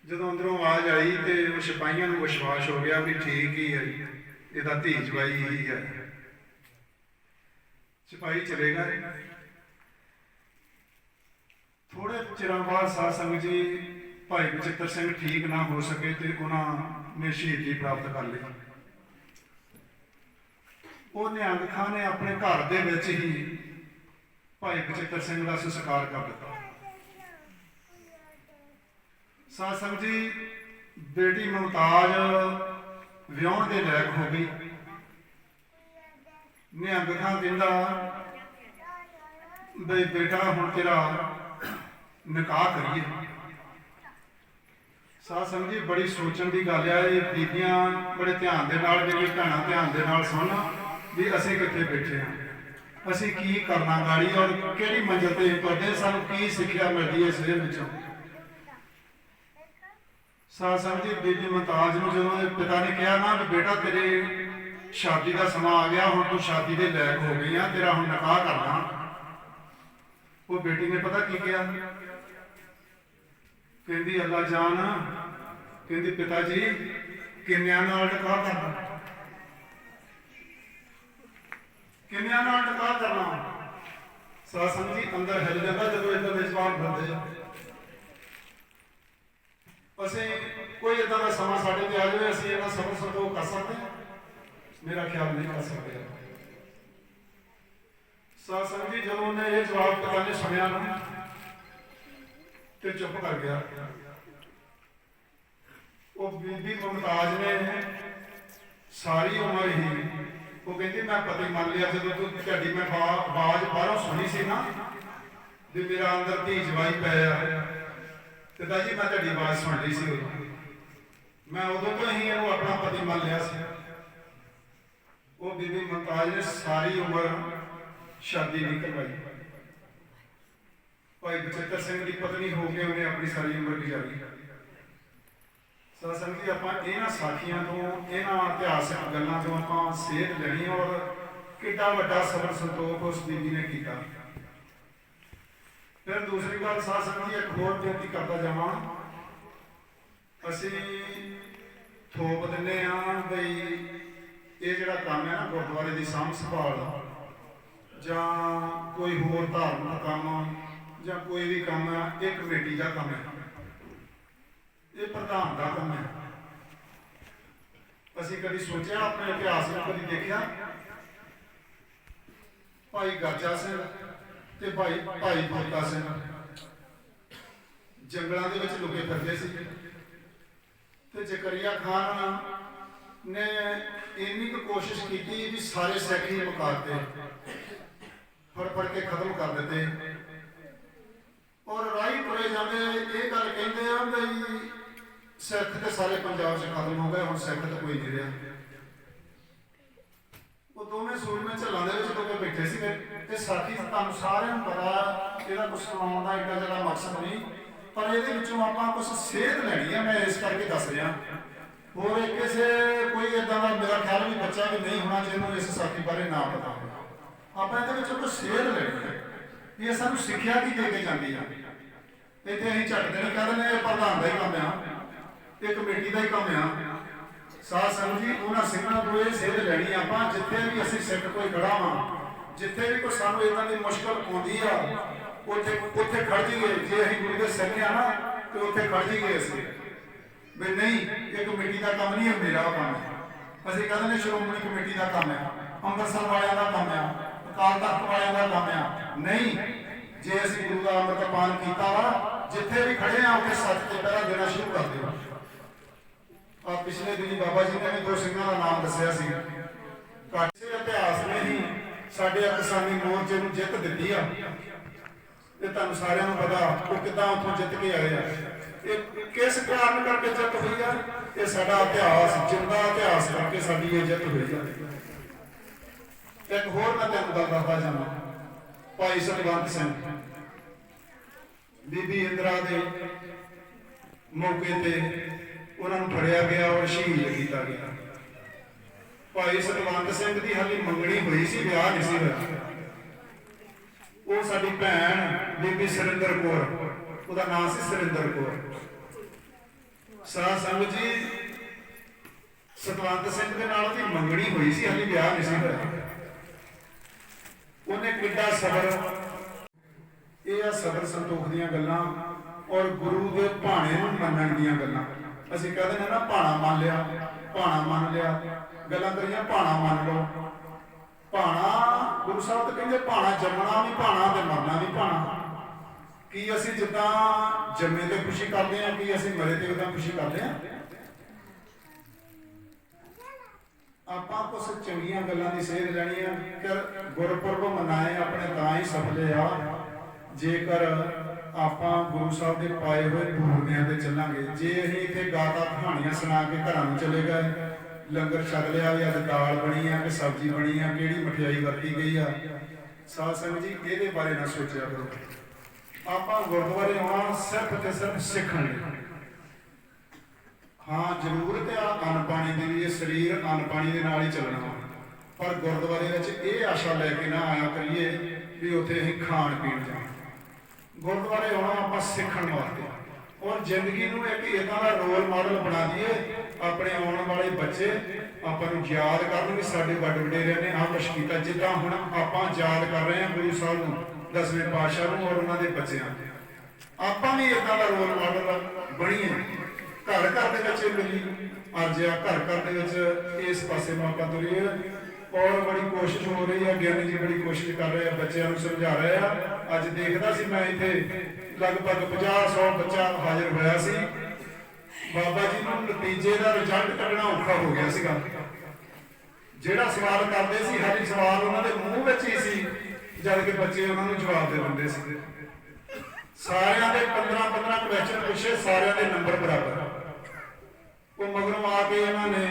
ਜਦੋਂ ਅੰਦਰੋਂ ਆਵਾਜ਼ ਆਈ ਤੇ ਉਹ ਸਿਪਾਹੀਆਂ ਨੂੰ ਵਿਸ਼ਵਾਸ ਹੋ ਗਿਆ ਵੀ ਠੀਕ ਹੀ ਹੈ, ਇਹਦਾ ਧੀ ਜਵਾਈ ਹੀ ਹੈ। ਸਿਪਾਹੀ ਚਲੇ ਗਏ। ਥੋੜੇ ਚਿਰਾਂ ਬਾਅਦ ਸਾਧ ਸੰਗਤ ਜੀ ਭਾਈ ਬਚਿੱਤਰ ਸਿੰਘ ਠੀਕ ਨਾ ਹੋ ਸਕੇ ਤੇ ਉਹਨਾਂ ਨੇ ਸ਼ਹੀਦੀ ਪ੍ਰਾਪਤ ਕਰ ਲਈ। ਉਹ ਨਿਹੰਗ ਖਾਂ ਨੇ ਆਪਣੇ ਘਰ ਦੇ ਵਿੱਚ ਹੀ ਭਾਈ ਬਚਿੱਤਰ ਸਿੰਘ ਦਾ ਸੰਸਕਾਰ ਕਰ ਦਿੱਤਾ। ਸਾਧ ਸੰਗਤ ਜੀ, ਬੇਟੀ ਮੁਮਤਾਜ ਵਿਆਹੁਣ ਦੇ ਲਾਇਕ ਹੋ ਗਈ। ਨਿਹੰਗ ਖਾਂ ਕਹਿੰਦਾ ਬਈ ਬੇਟਾ ਹੁਣ ਤੇਰਾ ਨਿਕਾਹ ਕਰੀਏ। ਸਾਧ ਸੰਗਤ ਜੀ, ਬੜੀ ਸੋਚਣ ਦੀ ਗੱਲ ਆ। ਇਹ ਬੀਬੀਆਂ ਬੜੇ ਧਿਆਨ ਦੇ ਨਾਲ, ਮੇਰੀ ਭੈਣਾਂ ਧਿਆਨ ਦੇ ਨਾਲ ਸੁਣਨ ਵੀ ਅਸੀਂ ਕਿੱਥੇ ਬੈਠੇ ਹਾਂ, ਅਸੀਂ ਕੀ ਕਰਨਾ ਗਾੜੀ ਔਰ ਕਿਹੜੀ ਮੰਜ਼ਿਲ ਤੇ ਤੁਰਦੇ, ਸਾਨੂੰ ਕੀ ਸਿੱਖਿਆ ਮਿਲਦੀ ਹੈ ਇਸ ਦੇ ਵਿੱਚੋਂ। ਸਾਧ ਸੰਗਤ ਜੀ, ਬੀਬੀ ਮੁਮਤਾਜ ਨੂੰ ਜਦੋਂ ਇਹ ਪਿਤਾ ਨੇ ਕਿਹਾ ਨਾ ਵੀ ਬੇਟਾ ਤੇਰੇ ਸ਼ਾਦੀ ਦਾ ਸਮਾਂ ਆ ਗਿਆ, ਹੁਣ ਤੂੰ ਸ਼ਾਦੀ ਦੇ ਲਾਇਕ ਹੋ ਗਈ ਆ, ਤੇਰਾ ਹੁਣ ਨਿਕਾਹ ਕਰਨਾ। ਉਹ ਬੇਟੀ ਨੇ ਪਤਾ ਕੀ ਕਿਹਾ? ਕਹਿੰਦੀ ਅੱਲਾ ਜਾਨ, ਕਹਿੰਦੀ ਪਿਤਾ ਜੀ ਕਿੰਨਿਆਂ ਨਾਲ ਨਿਕਾਹ ਕਰਨਾ? ਕਿੰਨਿਆਂ ਨਾਲ ਨਿਕਾਹ ਕਰਨਾ? ਸਾਧ ਸੰਗਤ ਜੀ, ਅੰਦਰ ਹਿੱਲ ਜਾਂਦਾ ਜਦੋਂ ਇਦਾਂ ਦੇ ਜਵਾਬ ਦਿੰਦੇ। ਅਸੀਂ ਕੋਈ ਇਦਾਂ ਦਾ ਸਮਾਂ ਸਾਡੇ ਤੇ ਆ ਜਾਵੇ, ਅਸੀਂ ਇਹਨਾਂ ਸਬਰ ਸੰਤੋਖ ਕਰ ਸਕਦੇ? ਮੇਰਾ ਖਿਆਲ ਨਹੀਂ ਕਰ ਸਕਦੇ। ਸਾਧ ਸੰਗਤ ਜੀ, ਜਦੋਂ ਉਹਨੇ ਇਹ ਜਵਾਬ ਪਿਤਾ ਨੇ ਸੁਣਿਆ ਨਾ ਤੇ ਚੁੱਪ ਕਰ ਗਿਆ। ਉਹ ਬੀਬੀ ਮੁਮਤਾਜ ਨੇ ਸਾਰੀ ਉਮਰ ਹੀ ਉਹ ਕਹਿੰਦੀ ਮੈਂ ਪਤੀ ਮੰਨ ਲਿਆ। ਜਦੋਂ ਤੁਹਾਡੀ ਮੈਂ ਆਵਾਜ਼ ਬਾਹਰੋਂ ਸੁਣੀ ਸੀ ਨਾ ਵੀ ਮੇਰਾ ਅੰਦਰ ਧੀ ਜਵਾਈ ਪਿਆ, ਪਿਤਾ ਜੀ ਮੈਂ ਤੁਹਾਡੀ ਆਵਾਜ਼ ਸੁਣ ਲਈ ਸੀ, ਮੈਂ ਉਦੋਂ ਤੋਂ ਹੀ ਇਹਨੂੰ ਆਪਣਾ ਪਤੀ ਮੰਨ ਲਿਆ ਸੀ। ਉਹ ਬੀਬੀ ਮੁਮਤਾਜ ਨੇ ਸਾਰੀ ਉਮਰ ਸ਼ਾਦੀ ਨਹੀਂ ਕਰਵਾਈ। ਭਾਈ ਬਚਿੱਤਰ ਸਿੰਘ ਦੀ ਪਤਨੀ ਹੋ ਕੇ ਉਹਨੇ ਆਪਣੀ ਸਾਰੀ ਉਮਰ ਗੁਜ਼ਾਰੀ। ਸਾਧ ਸੰਗਤ ਜੀ, ਆਪਾਂ ਇਹਨਾਂ ਸਾਖੀਆਂ ਤੋਂ, ਇਹਨਾਂ ਇਤਿਹਾਸਕ ਗੱਲਾਂ ਤੋਂ ਆਪਾਂ ਸੇਧ ਲੈਣੀ ਔਰ ਕਿੱਡਾ ਵੱਡਾ ਸਬਰ ਸੰਤੋਖ ਉਸ ਬੀਬੀ ਨੇ ਕੀਤਾ। ਫਿਰ ਦੂਸਰੀ ਗੱਲ ਸਾਧ ਸੰਗਤ ਜੀ, ਇੱਕ ਹੋਰ ਬੇਨਤੀ ਕਰਦਾ ਜਾਵਾਂ। ਅਸੀਂ ਥੋਪ ਦਿੰਦੇ ਹਾਂ ਬਈ ਇਹ ਜਿਹੜਾ ਕੰਮ ਹੈ ਨਾ ਗੁਰਦੁਆਰੇ ਦੀ ਸਾਂਭ ਸੰਭਾਲ ਜਾਂ ਕੋਈ ਹੋਰ ਧਾਰਮਿਕ ਕੰਮ ਜਾਂ ਕੋਈ ਵੀ ਕੰਮ ਹੈ, ਇਹ ਕਮੇਟੀ ਦਾ ਕੰਮ ਹੈ, ਇਹ ਪ੍ਰਧਾਨ ਦਾ ਕੰਮ ਹੈ। ਅਸੀਂ ਕਦੀ ਸੋਚਿਆ, ਆਪਣੇ ਇਤਿਹਾਸ ਨੂੰ ਕਦੀ ਦੇਖਿਆ? ਭਾਈ ਗਾਜਾ ਸਿੰਘ ਤੇ ਭਾਈ ਬੂਟਾ ਸਿੰਘ ਜੰਗਲਾਂ ਦੇ ਵਿੱਚ ਲੁਕੇ ਫਿਰਦੇ ਸੀ ਤੇ ਜ਼ਕਰੀਆ ਖਾਨ ਨੇ ਇੰਨੀ ਕੁ ਕੋਸ਼ਿਸ਼ ਕੀਤੀ ਵੀ ਸਾਰੇ ਸਿੱਖ ਹੀ ਮੁਕਾਤੇ, ਫੜ ਕੇ ਖਤਮ ਕਰ ਦਿੱਤੇ। ਔਰ ਰਾਹੀ ਤੁਰੇ ਜਾਂਦੇ ਇਹ ਗੱਲ ਕਹਿੰਦੇ ਆ ਵੀ ਸਿੱਖ ਤੇ ਸਾਰੇ ਪੰਜਾਬ 'ਚ ਖਤਮ ਹੋ ਗਏ, ਹੁਣ ਸਿੱਖ ਤਾਂ ਕੋਈ ਨਹੀਂ ਰਿਹਾ। ਉਹ ਦੋਵੇਂ ਸੂਰਮੇ ਝੱਲਾਂ ਦੇ ਵਿੱਚ ਲੋਕ ਬੈਠੇ ਸੀ ਤੇ ਸਾਥੀ ਤੁਹਾਨੂੰ ਸਾਰਿਆਂ ਨੂੰ ਪਤਾ ਇਹਦਾ ਕੁਝ ਸੁਣਾਉਣ ਦਾ ਇੱਡਾ ਜ਼ਿਆਦਾ ਮਕਸਦ ਨਹੀਂ, ਪਰ ਇਹਦੇ ਵਿੱਚੋਂ ਆਪਾਂ ਕੁਝ ਸੇਧ ਲੈਣੀ ਆ, ਮੈਂ ਇਸ ਕਰਕੇ ਦੱਸ ਰਿਹਾ। ਹੋਰ ਕਿਸੇ ਕੋਈ ਇਦਾਂ ਦਾ ਮੇਰਾ ਖਿਆਲ ਵੀ ਬੱਚਾ ਵੀ ਨਹੀਂ ਹੋਣਾ ਜਿਹਨੂੰ ਇਸ ਸਾਥੀ ਬਾਰੇ ਨਾ ਪਤਾ ਹੋਵੇ। ਆਪਾਂ ਇਹਦੇ ਵਿੱਚੋਂ ਕੁਝ ਸੇਧ ਲੈਣੀ ਹੈ, ਇਹ ਸਾਨੂੰ ਸਿੱਖਿਆ ਕੀ ਦੇ ਕੇ ਜਾਂਦੀ ਆ। ਇੱਥੇ ਅਸੀਂ ਝੱਟ ਦੇ ਨਹੀਂ ਕਹਿੰਦੇ ਇਹ ਪ੍ਰਧਾਨ ਦਾ ਹੀ ਕੰਮ ਆ, ਇਹ ਕਮੇਟੀ ਦਾ ਹੀ ਕੰਮ ਆ। ਸਾਧ ਸੰਗਤ ਜੀ ਉਹਨਾਂ ਸਿੰਘਾਂ ਤੋਂ ਇਹ ਸੇਧ ਲੈਣੀ ਆਪਾਂ, ਜਿੱਥੇ ਵੀ ਅਸੀਂ ਸਿੱਖ ਕੋਈ ਖੜਾ ਵਾਂ, ਜਿੱਥੇ ਵੀ ਕੋਈ ਸਾਨੂੰ ਇਦਾਂ ਦੀ ਮੁਸ਼ਕਲ ਆਉਂਦੀ ਆ ਉੱਥੇ ਖੜ ਜਾਈਏ। ਜੇ ਅਸੀਂ ਗੁਰੂ ਦੇ ਸਿੱਖ ਆ ਨਾ ਤੇ ਉੱਥੇ ਖੜ ਜਾਈਏ ਅਸੀਂ ਵੀ ਨਹੀਂ ਇਹ ਕਮੇਟੀ ਦਾ ਕੰਮ ਨਹੀਂ, ਇਹ ਮੇਰਾ ਕੰਮ। ਅਸੀਂ ਕਹਿੰਦੇ ਨੇ ਸ਼੍ਰੋਮਣੀ ਕਮੇਟੀ ਦਾ ਕੰਮ ਆ, ਅੰਮ੍ਰਿਤਸਰ ਵਾਲਿਆਂ ਦਾ ਕੰਮ ਆ, ਅਕਾਲ ਤਖਤ ਵਾਲਿਆਂ ਦਾ ਕੰਮ ਆ। ਨਹੀਂ, ਜੇ ਅਸੀਂ ਗੁਰੂ ਦਾ ਅੰਮ੍ਰਿਤ ਪਾਨ ਕੀਤਾ ਵਾ, ਜਿੱਥੇ ਵੀ ਖੜੇ ਆ ਉੱਥੇ ਸੱਚ ਤੇ ਪਹਿਰਾ ਦੇਣਾ ਸ਼ੁਰੂ ਕਰ ਦਿਓ। ਆ ਪਿਛਲੇ ਦਿਨੀ ਬਾਬਾ ਜੀ ਨੇ ਵੀ ਦੋ ਸਿੰਘਾਂ ਦਾ ਨਾਮ ਦੱਸਿਆ ਸੀ। ਕਾਸੇ ਇਤਿਹਾਸ ਨੇ ਹੀ ਸਾਡੇ ਕਿਸਾਨੀ ਮੋਰਚੇ ਨੂੰ ਜਿੱਤ ਦਿੱਤੀ ਆ, ਤੇ ਤੁਹਾਨੂੰ ਸਾਰਿਆਂ ਨੂੰ ਪਤਾ ਉਹ ਕਿੱਦਾਂ ਉੱਥੋਂ ਜਿੱਤ ਕੇ ਆਏ ਆ। ਇਹ ਕਿਸ ਕਾਰਨ ਕਰਕੇ ਜਿੱਤ ਹੋਈ ਆ? ਇਹ ਸਾਡਾ ਇਤਿਹਾਸ, ਜਿੰਦਾ ਇਤਿਹਾਸ ਕਰਕੇ ਸਾਡੀ ਇਹ ਜਿੱਤ ਹੋਈ ਆ। ਇੱਕ ਹੋਰ ਮੈਂ ਤੁਹਾਨੂੰ ਗੱਲ ਦੱਸਦਾ ਜਾਵਾਂ, ਭਾਈ ਸਤਵੰਤ ਸਿੰਘ ਬੀਬੀ ਇੰਦਰਾ ਦੇ ਮੌਕੇ ਤੇ ਉਹਨਾਂ ਨੂੰ ਫੜਿਆ ਗਿਆ ਔਰ ਸ਼ਹੀਦ ਕੀਤਾ ਗਿਆ। ਭਾਈ ਸਤਵੰਤ ਸਿੰਘ ਦੀ ਹਾਲੇ ਮੰਗਣੀ ਹੋਈ ਸੀ, ਵਿਆਹ ਨਹੀਂ ਸੀ ਹੋਇਆ। ਉਹ ਸਾਡੀ ਭੈਣ ਬੀਬੀ ਸੁਰਿੰਦਰ ਕੌਰ, ਉਹਦਾ ਨਾਮ ਸੀ ਸੁਰਿੰਦਰ ਕੌਰ। ਸਾਧ ਸੰਗਤ ਜੀ ਸਤਵੰਤ ਸਿੰਘ ਦੇ ਨਾਲ ਉਹਦੀ ਮੰਗਣੀ ਹੋਈ ਸੀ, ਹਾਲੇ ਵਿਆਹ ਨਹੀਂ ਸੀ ਹੋਇਆ। ਉਹਨੇ ਕਿੱਡਾ ਸਬਰ, ਇਹ ਆ ਸਬਰ ਸੰਤੋਖ ਦੀਆਂ ਗੱਲਾਂ ਔਰ ਗੁਰੂ ਦੇ ਭਾਣੇ ਨੂੰ ਮੰਨਣ ਦੀਆਂ ਗੱਲਾਂ। ਅਸੀਂ ਕਹਿੰਦੇ ਨੇ ਨਾ ਭਾਣਾ ਮੰਨ ਲਿਆ, ਭਾਣਾ ਮੰਨ ਲਿਆ, ਗੱਲਾਂ ਕਰੀਆਂ ਭਾਣਾ ਮੰਨ ਲਓ। ਭਾਣਾ ਗੁਰੂ ਸਾਹਿਬ ਤਾਂ ਕਹਿੰਦੇ ਭਾਣਾ ਜੰਮਣਾ ਵੀ ਭਾਣਾ ਤੇ ਮਰਨਾ ਵੀ ਭਾਣਾ। ਕੀ ਅਸੀਂ ਜਿੱਦਾਂ ਜੰਮੇ ਤੇ ਖੁਸ਼ੀ ਕਰਦੇ ਹਾਂ, ਕੀ ਅਸੀਂ ਮਰੇ ਤੇ ਉਦਾਂ ਖੁਸ਼ੀ ਕਰਦੇ ਹਾਂ? ਆਪਾਂ ਕੁਝ ਚੰਗੀਆਂ ਗੱਲਾਂ ਦੀ ਸੇਧ ਲੈਣੀ ਆ। ਫਿਰ ਗੁਰਪੁਰਬ ਮਨਾਏ ਆਪਣੇ ਤਾਂ ਹੀ ਸਫਲੇ ਆ ਜੇਕਰ ਆਪਾਂ ਗੁਰੂ ਸਾਹਿਬ ਦੇ ਪਾਏ ਹੋਏ ਪੂਰਨਿਆਂ ਤੇ ਚੱਲਾਂਗੇ। ਜੇ ਅਸੀਂ ਇੱਥੇ ਗਾਤਾ ਕਹਾਣੀਆਂ ਸੁਣਾ ਕੇ ਘਰਾਂ ਨੂੰ ਚਲੇ ਗਏ, ਲੰਗਰ ਛਕ ਲਿਆ ਵੀ ਅੱਜ ਦਾਲ ਬਣੀ ਆ ਕਿ ਸਬਜ਼ੀ ਬਣੀ ਆ, ਕਿਹੜੀ ਮਠਿਆਈ ਵਰਤੀ ਗਈ ਆ, ਸਾਧ ਸੰਗਤ ਜੀ ਇਹਦੇ ਬਾਰੇ ਨਾ ਸੋਚਿਆ ਕਰੋ। ਆਪਾਂ ਗੁਰਦੁਆਰੇ ਆਉਣਾ ਸਿਰਫ ਤੇ ਸਿਰਫ ਸਿੱਖਣ ਲਈ। ਹਾਂ ਜ਼ਰੂਰਤ ਆ ਅੰਨ ਪਾਣੀ ਦੀ ਵੀ, ਇਹ ਸਰੀਰ ਅੰਨ ਪਾਣੀ ਦੇ ਨਾਲ ਹੀ ਚੱਲਣਾ, ਪਰ ਗੁਰਦੁਆਰੇ ਵਿੱਚ ਇਹ ਆਸ਼ਾ ਲੈ ਕੇ ਨਾ ਆਇਆ ਕਰੀਏ ਵੀ ਉੱਥੇ ਅਸੀਂ ਖਾਣ ਪੀਣ ਜਾਣਾ। ਗੁਰਦੁਆਰੇ ਆਉਣਾ ਆਪਾਂ ਸਿੱਖਣ ਵਾਸਤੇ, ਔਰ ਜ਼ਿੰਦਗੀ ਨੂੰ ਇੱਕ ਇਦਾਂ ਦਾ ਰੋਲ ਮਾਡਲ ਬਣਾ ਦਈਏ। ਆਪਣੇ ਆਉਣ ਵਾਲੇ ਬੱਚੇ ਆਪਾਂ ਨੂੰ ਯਾਦ ਕਰਨ ਵੀ ਸਾਡੇ ਵੱਡ ਵਡੇਰਿਆਂ ਨੇ ਆਹ ਕੁਛ ਕੀਤਾ। ਜਿੱਦਾਂ ਹੁਣ ਆਪਾਂ ਯਾਦ ਕਰ ਰਹੇ ਹਾਂ ਗੁਰੂ ਸਾਹਿਬ ਨੂੰ, 10ਵੇਂ ਪਾਤਸ਼ਾਹ ਨੂੰ ਔਰ ਉਹਨਾਂ ਦੇ ਬੱਚਿਆਂ, ਆਪਾਂ ਵੀ ਇਦਾਂ ਦਾ ਰੋਲ ਮਾਡਲ ਬਣੀਏ। ਘਰ ਘਰ ਦੇ ਵਿੱਚ ਮਿਲੀ ਅਰਜ਼ਿਆ, ਘਰ ਘਰ ਦੇ ਵਿੱਚ ਇਸ ਪਾਸੇ ਨੂੰ ਆਪਾਂ ਤੁਰੀਏ। ਔਰ ਬੜੀ ਕੋਸ਼ਿਸ਼ ਹੋ ਰਹੀ ਹੈ, ਗਿਆਨੀ ਜੀ ਬੜੀ ਕੋਸ਼ਿਸ਼ ਕਰ ਰਹੇ ਆ, ਬੱਚਿਆਂ ਨੂੰ ਸਮਝਾ ਰਹੇ ਆ। ਅੱਜ ਦੇਖਦਾ ਸੀ ਮੈਂ ਇੱਥੇ ਲਗਭਗ 50-100 ਬੱਚਾ ਹਾਜ਼ਰ ਹੋਇਆ ਸੀ। ਬਾਬਾ ਜੀ ਨੂੰ ਨਤੀਜੇ ਦਾ ਰਿਜ਼ਲਟ ਕੱਢਣਾ ਔਖਾ ਹੋ ਗਿਆ ਸੀਗਾ। ਜਿਹੜਾ ਸਵਾਲ ਕਰਦੇ ਸੀ, ਹਰ ਸਵਾਲ ਉਹਨਾਂ ਦੇ ਮੂੰਹ ਵਿੱਚ ਹੀ ਸੀ, ਜਦ ਕਿ ਬੱਚੇ ਉਹਨਾਂ ਨੂੰ ਜਵਾਬ ਦੇ ਦਿੰਦੇ ਸੀ। ਸਾਰਿਆਂ ਦੇ 15-15 ਕੁਐਸਚਨ ਪੁੱਛੇ, ਸਾਰਿਆਂ ਦੇ ਨੰਬਰ ਬਰਾਬਰ। ਉਹ ਮਗਰੋਂ ਆ ਕੇ ਇਹਨਾਂ ਨੇ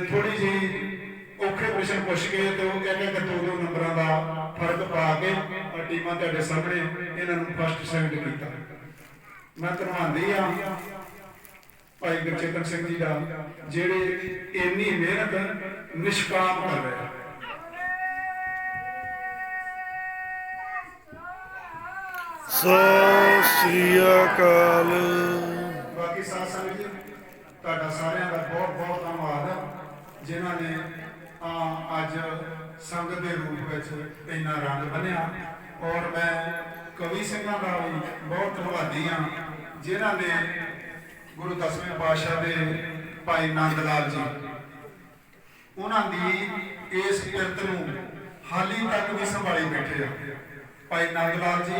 ਥੋੜੀ ਜਿਹੀ ਔਖੇ ਪ੍ਰਸ਼ਨ ਪੁੱਛ ਕੇ ਤੇ ਉਹ ਕਹਿੰਦੇ ਕਿ 2-2 ਨੰਬਰਾਂ ਦਾ ਫਰਕ ਪਾ ਕੇ ਟੀਮਾਂ ਤੁਹਾਡੇ ਸਾਹਮਣੇ ਇਹਨਾਂ ਨੂੰ ਫਸਟ ਸੈਕਿੰਡ ਕੀਤਾ। ਮੈਂ ਧੰਨਵਾਦੀ ਆ ਭਾਈ ਗੁਰਚੇਤਨ ਸਿੰਘ ਜੀ ਦਾ, ਜਿਹੜੇ ਇੰਨੀ ਮਿਹਨਤ ਨਿਸ਼ਕਾਮ ਕਰ ਰਹੇ ਆ। ਸਤਿ ਸ੍ਰੀ ਅਕਾਲ। ਬਾਕੀ ਸਾਧ ਸੰਗਤ ਜੀ ਤੁਹਾਡਾ ਸਾਰਿਆਂ ਦਾ ਬਹੁਤ ਬਹੁਤ ਧੰਨਵਾਦ, ਜਿਨ੍ਹਾਂ ਨੇ ਅੱਜ ਸੰਗਤ ਦੇ ਰੂਪ ਵਿੱਚ ਇੰਨਾ ਰੰਗ ਬੰਨਿਆ। ਔਰ ਮੈਂ ਕਵੀ ਸਿੰਘਾਂ ਦਾ ਵੀ ਬਹੁਤ ਧੰਨਵਾਦੀ ਹਾਂ, ਜਿਨ੍ਹਾਂ ਨੇ ਗੁਰੂ 10ਵੇਂ ਪਾਤਸ਼ਾਹ ਦੇ ਭਾਈ ਨੰਦ ਲਾਲ ਜੀ, ਉਹਨਾਂ ਦੀ ਇਸ ਕਿਰਤ ਨੂੰ ਹਾਲੀ ਤੱਕ ਵੀ ਸੰਭਾਲੀ ਬੈਠੇ ਆ। ਭਾਈ ਨੰਦ ਲਾਲ ਜੀ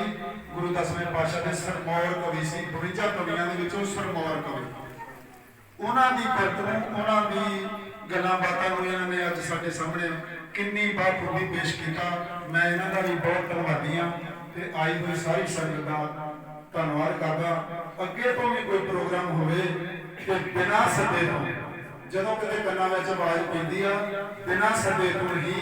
ਗੁਰੂ ਦਸਵੇਂ ਪਾਤਸ਼ਾਹ ਦੇ ਸਰਮੌਰ ਕਵੀ ਸੀ, 52 ਕਵੀਆਂ ਦੇ ਵਿੱਚੋਂ ਸਰਮੌਰ ਕਵੀ। ਉਹਨਾਂ ਦੀ ਬਿਰਤ ਨੂੰ, ਉਹਨਾਂ ਦੀ ਗੱਲਾਂ ਬਾਤਾਂ ਨੂੰ ਇਹਨਾਂ ਨੇ ਅੱਜ ਸਾਡੇ ਸਾਹਮਣੇ ਕਿੰਨੀ ਬਾਖੂਬੀ ਪੇਸ਼ ਕੀਤਾ। ਮੈਂ ਇਹਨਾਂ ਦਾ ਵੀ ਬਹੁਤ ਧੰਨਵਾਦੀ ਹਾਂ ਤੇ ਆਈ ਹੋਈ ਸਾਰੀ ਸੰਗਤ ਦਾ ਧੰਨਵਾਦ ਕਰਦਾ। ਅੱਗੇ ਤੋਂ ਵੀ ਕੋਈ ਪ੍ਰੋਗਰਾਮ ਹੋਵੇ ਤੇ ਬਿਨਾਂ ਸੱਦੇ ਤੋਂ, ਜਦੋਂ ਕਿਤੇ ਕੰਨਾਂ ਵਿੱਚ ਆਵਾਜ਼ ਪੈਂਦੀ ਆ, ਬਿਨਾਂ ਸੱਦੇ ਤੋਂ ਹੀ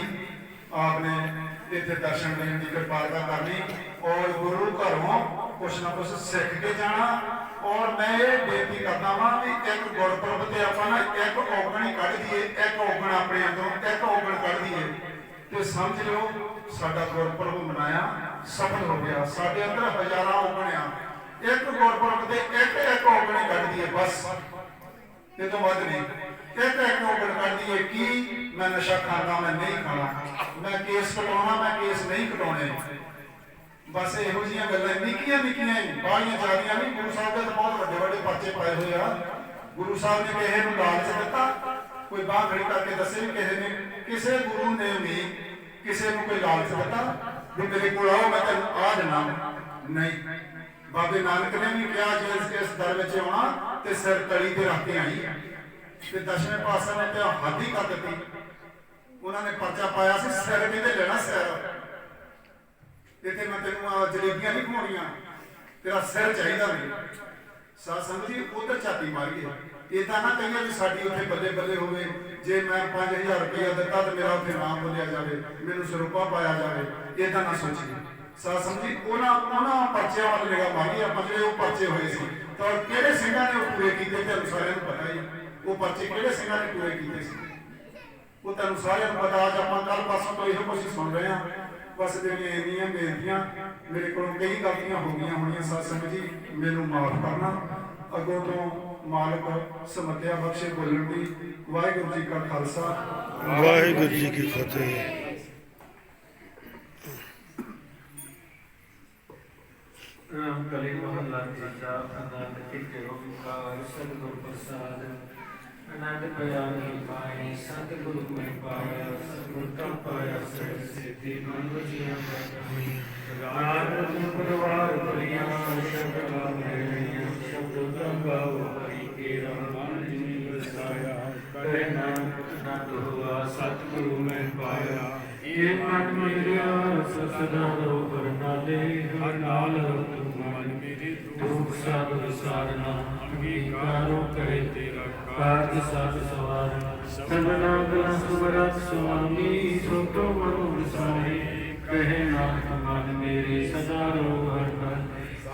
ਆਪਨੇ ਇੱਥੇ ਦਰਸ਼ਨ ਦੇਣ ਦੀ ਕਿਰਪਾਲਤਾ ਕਰਨੀ ਔਰ ਗੁਰੂ ਘਰੋਂ ਕੁਛ ਨਾ ਕੁਛ ਸਿੱਖ ਕੇ ਜਾਣਾ। ਔਰ ਮੈਂ ਇਹ ਬੇਨਤੀ ਕਰਦਾ ਵਾਂ ਵੀ ਇੱਕ ਗੁਰਪੁਰਬ ਤੇ ਆਪਾਂ ਨਾ ਇੱਕ ਔਗਣ ਹੀ ਕੱਢ ਦਈਏ, ਇੱਕ ਔਗਣ ਆਪਣੇ ਅੰਦਰੋਂ ਇੱਕ ਔਗਣ ਕੱਢ ਦਈਏ ਤੇ ਸਮਝ ਲਓ ਸਾਡਾ ਗੁਰਪੁਰਬ ਮਨਾਇਆ ਸਫਲ ਹੋ ਗਿਆ। ਸਾਡੇ ਅੰਦਰ ਹਜ਼ਾਰਾਂ ਔਗਣ ਆ, ਇੱਕ ਗੁਰਪੁਰਬ ਤੇ ਇੱਕ ਔਗਣ ਹੀ ਕੱਢ ਦਈਏ ਬਸ, ਇਹ ਤੋਂ ਵੱਧ ਨਹੀਂ। ਇੱਕ ਔਗਣ ਕੱਢ ਦਈਏ ਕਿ ਮੈਂ ਨਸ਼ਾ ਖਾਣਾ, ਮੈਂ ਨਹੀਂ ਖਾਣਾ, ਮੈਂ ਕੇਸ ਕਟਾਉਣਾ, ਮੈਂ ਕੇਸ ਨਹੀਂ ਕਟਾਉਣੇ। ਬਸ ਇਹੋ ਜਿਹੀਆਂ ਗੱਲਾਂ ਨਿੱਕੀਆਂ ਨਿੱਕੀਆਂ ਬਾਹਲੀਆਂ ਜ਼ਿਆਦੀਆਂ ਨਹੀਂ। ਗੁਰੂ ਸਾਹਿਬ ਦੇ ਤਾਂ ਬਹੁਤ ਵੱਡੇ ਵੱਡੇ ਪਰਚੇ ਪਾਏ ਹੋਏ ਆ। ਗੁਰੂ ਸਾਹਿਬ ਨੇ ਕਿਸੇ ਨੂੰ ਲਾਲਚ ਦਿੱਤਾ, ਕੋਈ ਬਾਂਹ ਖੜੀ ਕਰਕੇ ਦੱਸੇ ਵੀ ਕਿਸੇ ਗੁਰੂ ਨੇ ਵੀ ਕਿਸੇ ਨੂੰ ਕੋਈ ਲਾਲਚ ਦਿੱਤਾ ਵੀ ਮੇਰੇ ਕੋਲ ਆਓ ਮੈਂ ਤੈਨੂੰ ਆ ਦੇਣਾ, ਨਹੀਂ। ਬਾਬੇ ਨਾਨਕ ਨੇ ਵੀ ਕਿਹਾ ਜੇ ਇਸ ਦਰ ਵਿੱਚ ਆਉਣਾ ਤੇ ਸਿਰ ਤਲੀ ਤੇ ਰੱਖ ਕੇ ਆਈ। ਤੇ ਦਸਵੇਂ ਪਾਤਸ਼ਾਹ ਨੇ ਤੇ ਹੱਦ ਹੀ ਕਰ ਦਿੱਤੀ। ਉਹਨਾਂ ਨੇ ਪਰਚਾ ਪਾਇਆ ਸੀ ਸਿਰ ਕਹਿੰਦੇ ਲੈਣਾ ਸਿਰ, ਇੱਥੇ ਮੈਂ ਤੈਨੂੰ ਜਲੇਬੀਆਂ ਨਹੀਂ ਖਵਾਉਣੀਆਂ, ਤੇਰਾ ਸਿਰ ਚਾਹੀਦਾ ਨਹੀਂ। ਸਾਧ ਸੰਗਤ ਜੀ ਉਧਰ ਝਾਤੀ ਮਾਰੀਏ, ਇਦਾਂ ਨਾ ਕਹੀਏ ਵੀ ਸਾਡੀ ਉੱਥੇ ਬੱਲੇ ਬੱਲੇ ਹੋਵੇ। ਜੇ ਮੈਂ 5000 ਰੁਪਇਆ ਦਿੱਤਾ ਤੇ ਮੇਰਾ ਉੱਥੇ ਨਾਮ ਬੋਲਿਆ ਜਾਵੇ, ਮੈਨੂੰ ਸਰੂਪਾ ਪਾਇਆ ਜਾਵੇ, ਇਦਾਂ ਨਾ ਸੋਚੀਏ। ਸਾਧ ਸੰਗਤ ਜੀ ਉਹਨਾਂ ਪਰਚਿਆਂ ਵੱਲ ਨਿਗਾਹ ਮਾਰੀਏ ਆਪਾਂ, ਜਿਹੜੇ ਉਹ ਪਰਚੇ ਹੋਏ ਸੀ ਤਾਂ ਕਿਹੜੇ ਸਿੰਘਾਂ ਨੇ ਉਹ ਪੂਰੇ ਕੀਤੇ ਤੁਹਾਨੂੰ ਸਾਰਿਆਂ ਨੂੰ ਪਤਾ ਹੀ। ਉਹ ਪਰਚੇ ਕਿਹੜੇ ਸਿੰਘਾਂ ਨੇ ਪੂਰੇ ਕੀਤੇ ਸੀ ਉਹ ਤੁਹਾਨੂੰ ਸਾਰਿਆਂ ਨੂੰ ਪਤਾ। ਅੱਜ ਆਪਾਂ ਕੱਲ ਪਾਸੋਂ ਤੋਂ ਇਹੋ ਕੁਝ ਸੁਣ ਰਹੇ ਹਾਂ। ਬਸ ਜਿਹੜੀਆਂ ਇੰਨੀਆਂ ਬੇਨਤੀਆਂ ਮੇਰੇ ਕੋਲੋਂ ਕਈ ਗਲਤੀਆਂ ਹੋ ਗਈਆਂ ਹੋਣੀਆਂ, ਸਾਧ ਸੰਗਤ ਜੀ ਮੈਨੂੰ ਮਾਫ ਕਰਨਾ। ਅੱਗੋਂ ਤੋਂ ਮਾਲਕ ਸਮੱਤਿਆ ਬਖਸ਼ੇ ਬੋਲਣ ਦੀ। ਵਾਹਿਗੁਰੂ ਜੀ ਕਾ ਖਾਲਸਾ, ਵਾਹਿਗੁਰੂ ਜੀ ਕੀ ਫਤਿਹ। ਰਾਮ ਕਲੀ ਮਹੱਲਾ ਤੀਜਾ। ਆਨੰਦ ਕੀਤੇ ਓੰਕਾਰ ਸਤਿਗੁਰ ਪ੍ਰਸਾਦ। ਆਨੰਦ ਪਿਆ ਨਹੀਂ ਪਾਏ ਸਤਿਗੁਰੂ ਮੈਂ ਪਾਇਆ, ਸਤਿਗੁਰ ਕਾ ਪਾਇਆ ਸਹਿ ਸਿੱਧੀ ਮਨ ਵਜੀਆਂ ਬਣੀ। ਰਾਗ ਪਰਵਾਰ ਬਲੀਆਂ ਸ਼ਬਦ ਗਾਵੀਆਂ, ਸ਼ਬਦ ਗਾਵੋ ਹਰੀ ਕੇ ਰਾਮ ਜੀ ਵਸਾਇਆ। ਕਰੇ ਨਾਨਕ ਨਾਤ ਹੋਆ ਸਤਿਗੁਰੂ ਮੈਂ ਪਾਇਆ। ਇਹ ਮਨ ਮੇਰਿਆ ਸਦਾ ਰੋ ਬਰਨਾਲੇ, ਹਰ ਨਾਲ ਤੂੰ ਮਨ ਮੇਰੇ ਦੁਖ ਸਭ ਵਿਸਾਰਨਾ। ਅੰਗੀਕਾਰੋ ਕਰੇ ਤੇਰਾ ਕਾਰਜ ਸਭ ਸਵਾਰਨਾ। ਸਭਨਾ ਗਲਾ ਸੁਭਰਤ ਸੁਆਮੀ, ਸੋਤੋ ਮਨੁ ਵਿਸਾਰੇ। ਕਹੇ ਨਾਨਕ ਮਨ ਮੇਰੇ ਸਦਾ ਰੋ ਹਰ ਹਰ।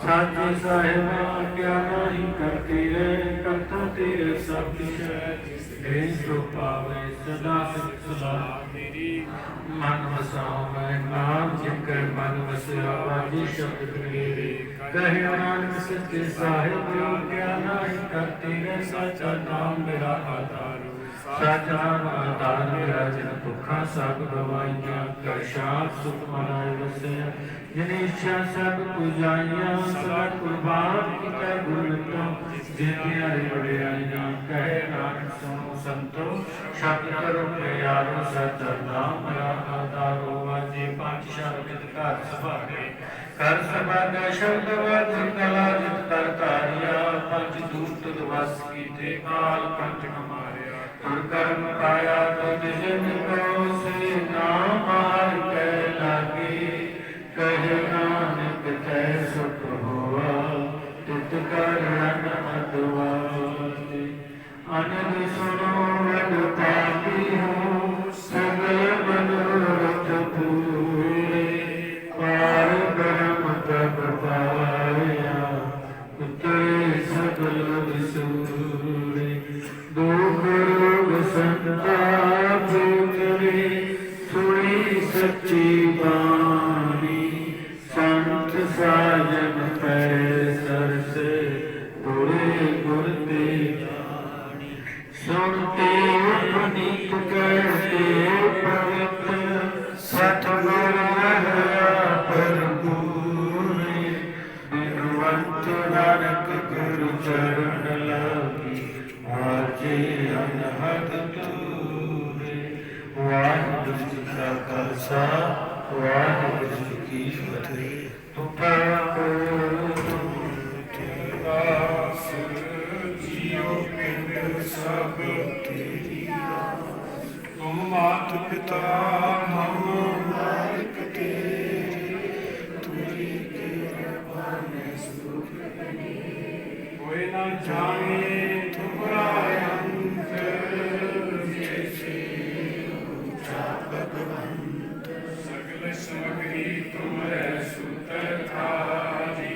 ਸਾਚੇ ਸਾਹਿਬਾ ਕਿਆ ਨਾਹੀ ਕਰਤੇ ਰਹਿ, ਕਰਤਾ ਤੇਰੇ ਸਭ ਕਿਛੈ। ਜਿਸ ਸੋ ਪਾਵੇ ਸਦਾ ਸਿਫਤ ਸਲਾਹ ਮੇਰੀ। ਮਨ ਵਸਾਉ ਮੈਂ ਨਾਮ ਜਿਕਰ ਮਨ ਵਸਿਆ, ਵਾਜੀ ਸ਼ਬਦ ਮੇਰੇ। ਕਹੇ ਨਾਨਕ ਸੱਚੇ ਸਾਹਿਬ ਕਿਆ ਨਾਹੀ ਕਰਤੇ ਰਹਿ, ਸਾਚਾ ਨਾਮ ਮੇਰਾ ਆਧਾਰ। ਸਾਚਾ ਆਧਾਰ ਮੇਰਾ ਜਿਨ ਭੁੱਖਾਂ ਸਭ ਗਵਾਈਆਂ, ਕਰ ਸ਼ਾਂਤ ਸੁਖ ਮਨਾਇ ਵਸਿਆ। ਜਿਨੇ ਇੱਛਾ ਸਭ ਪੁਜਾਈਆਂ, ਸਦਾ ਕੁਰਬਾਨ ਕੀਤਾ ਗੁਰਮਤਿ। ਜਿਨ ਪਿਆਰੇ ਵਡਿਆਈਆਂ, ਕਹੇ ਨਾਨਕ ਸੁਣੋ ਸੰਤੋ। ਸ਼ਬਦ ਕਰੋ ਪਿਆਰੋ, ਸਾਚਾ ਨਾਮ ਮੇਰਾ ਆਧਾਰੋ। ਵਾਜੇ ਪੰਜ ਸ਼ਬਦ ਘਰ ਸੁਭਾਗੇ, ਕਰ ਸਭਾਗਾ ਸ਼ਬਦ ਵਾਜ ਕਲਾ ਜਿਤ ਕਰ ਧਾਰਿਆ। ਪੰਜ ਦੂਤ ਤੁਧ ਵਸ ਕੀਤੇ, ਕਾਲ ਕੰਠ ਨ ਮਾਰਿਆ। ਤੁਰ ਕਰਮ ਪਾਇਆ ਤੁਧ ਜਿਨ ਕੋ, ਸੇ ਨਾਮ ਹਰਿ ਕੈ ਲਾਗੇ। ਕਹੇ ਨਾਨਕ ਤੈ ਸੁਖ ਹੋਆ, ਤਿਤ ਕਰ ਅਨਹਦ ਵਾਜੇ। ਅਨੰਦ ਸੁਨੋ ਵਡ ਪਾਪੀ ਹੋ, ਸਗਲ ਮਨੋਰਥ ਪੂਰੇ। ਪਾਰ ਬ੍ਰਹਮ ਤਪ ਪਾਇਆ, ਉਤਰੇ ਸਗਲ ਵਿਸੂਰੇ। ਦੁਖ ਰੋਗ ਸੰਤਾਪ ਉਤਰੇ, ਸੁਣੀ ਸੱਚੀ ਬਾਣੀ। ਸੰਤ ਸਾਜਨ ਪੈ ਸਰਸੇ, ਗੁਰੇ ਗੁਰ ਤੇ ਜਾਣੀ। ਸੁਣਤੇ ਉਪਨੀਤ ਕਰਤੇ ਪਵਿੱਤ, ਸਤਿਗੁਰ ਰਹਿਆ ਪਰਪੂਰੇ। ਬਿਨਵੰਤ ਨਾਨਕ ਗੁਰ ਚਰਨ ਲਾਗੀ, ਆਜੇ ਅਨਹਦ ਤੂਰੇ। ਵਾਹਿਗੁਰੂ ਜੀ ਕਾ ਖਾਲਸਾ, ਵਾਹਿਗੁਰੂ ਫਤਿਹ। ਤੂੰ ਦਾਸ ਜੀਉ ਪਿੰਡ ਸਭ ਤੇਰੀ ਤੁਮ ਮਾਤ ਪਿਤਾ ਹਮ ਮਾਲਕ ਤੇਰੇ ਤੁਰੀ ਕਿਰਪਾ ਮੈਂ ਸੁਖ ਕੋਈ ਨਾ ਜਾਣੇ ਤੁਮਰਾ ਅੰਤ ਜੈਸੇ ਉੱਚਾ ਭਗਵੰਤ ਸਗਲ ਸਮਗਰੀ ਤੁਮਰੇ ਸੂਤਰ ਧਾਰੀ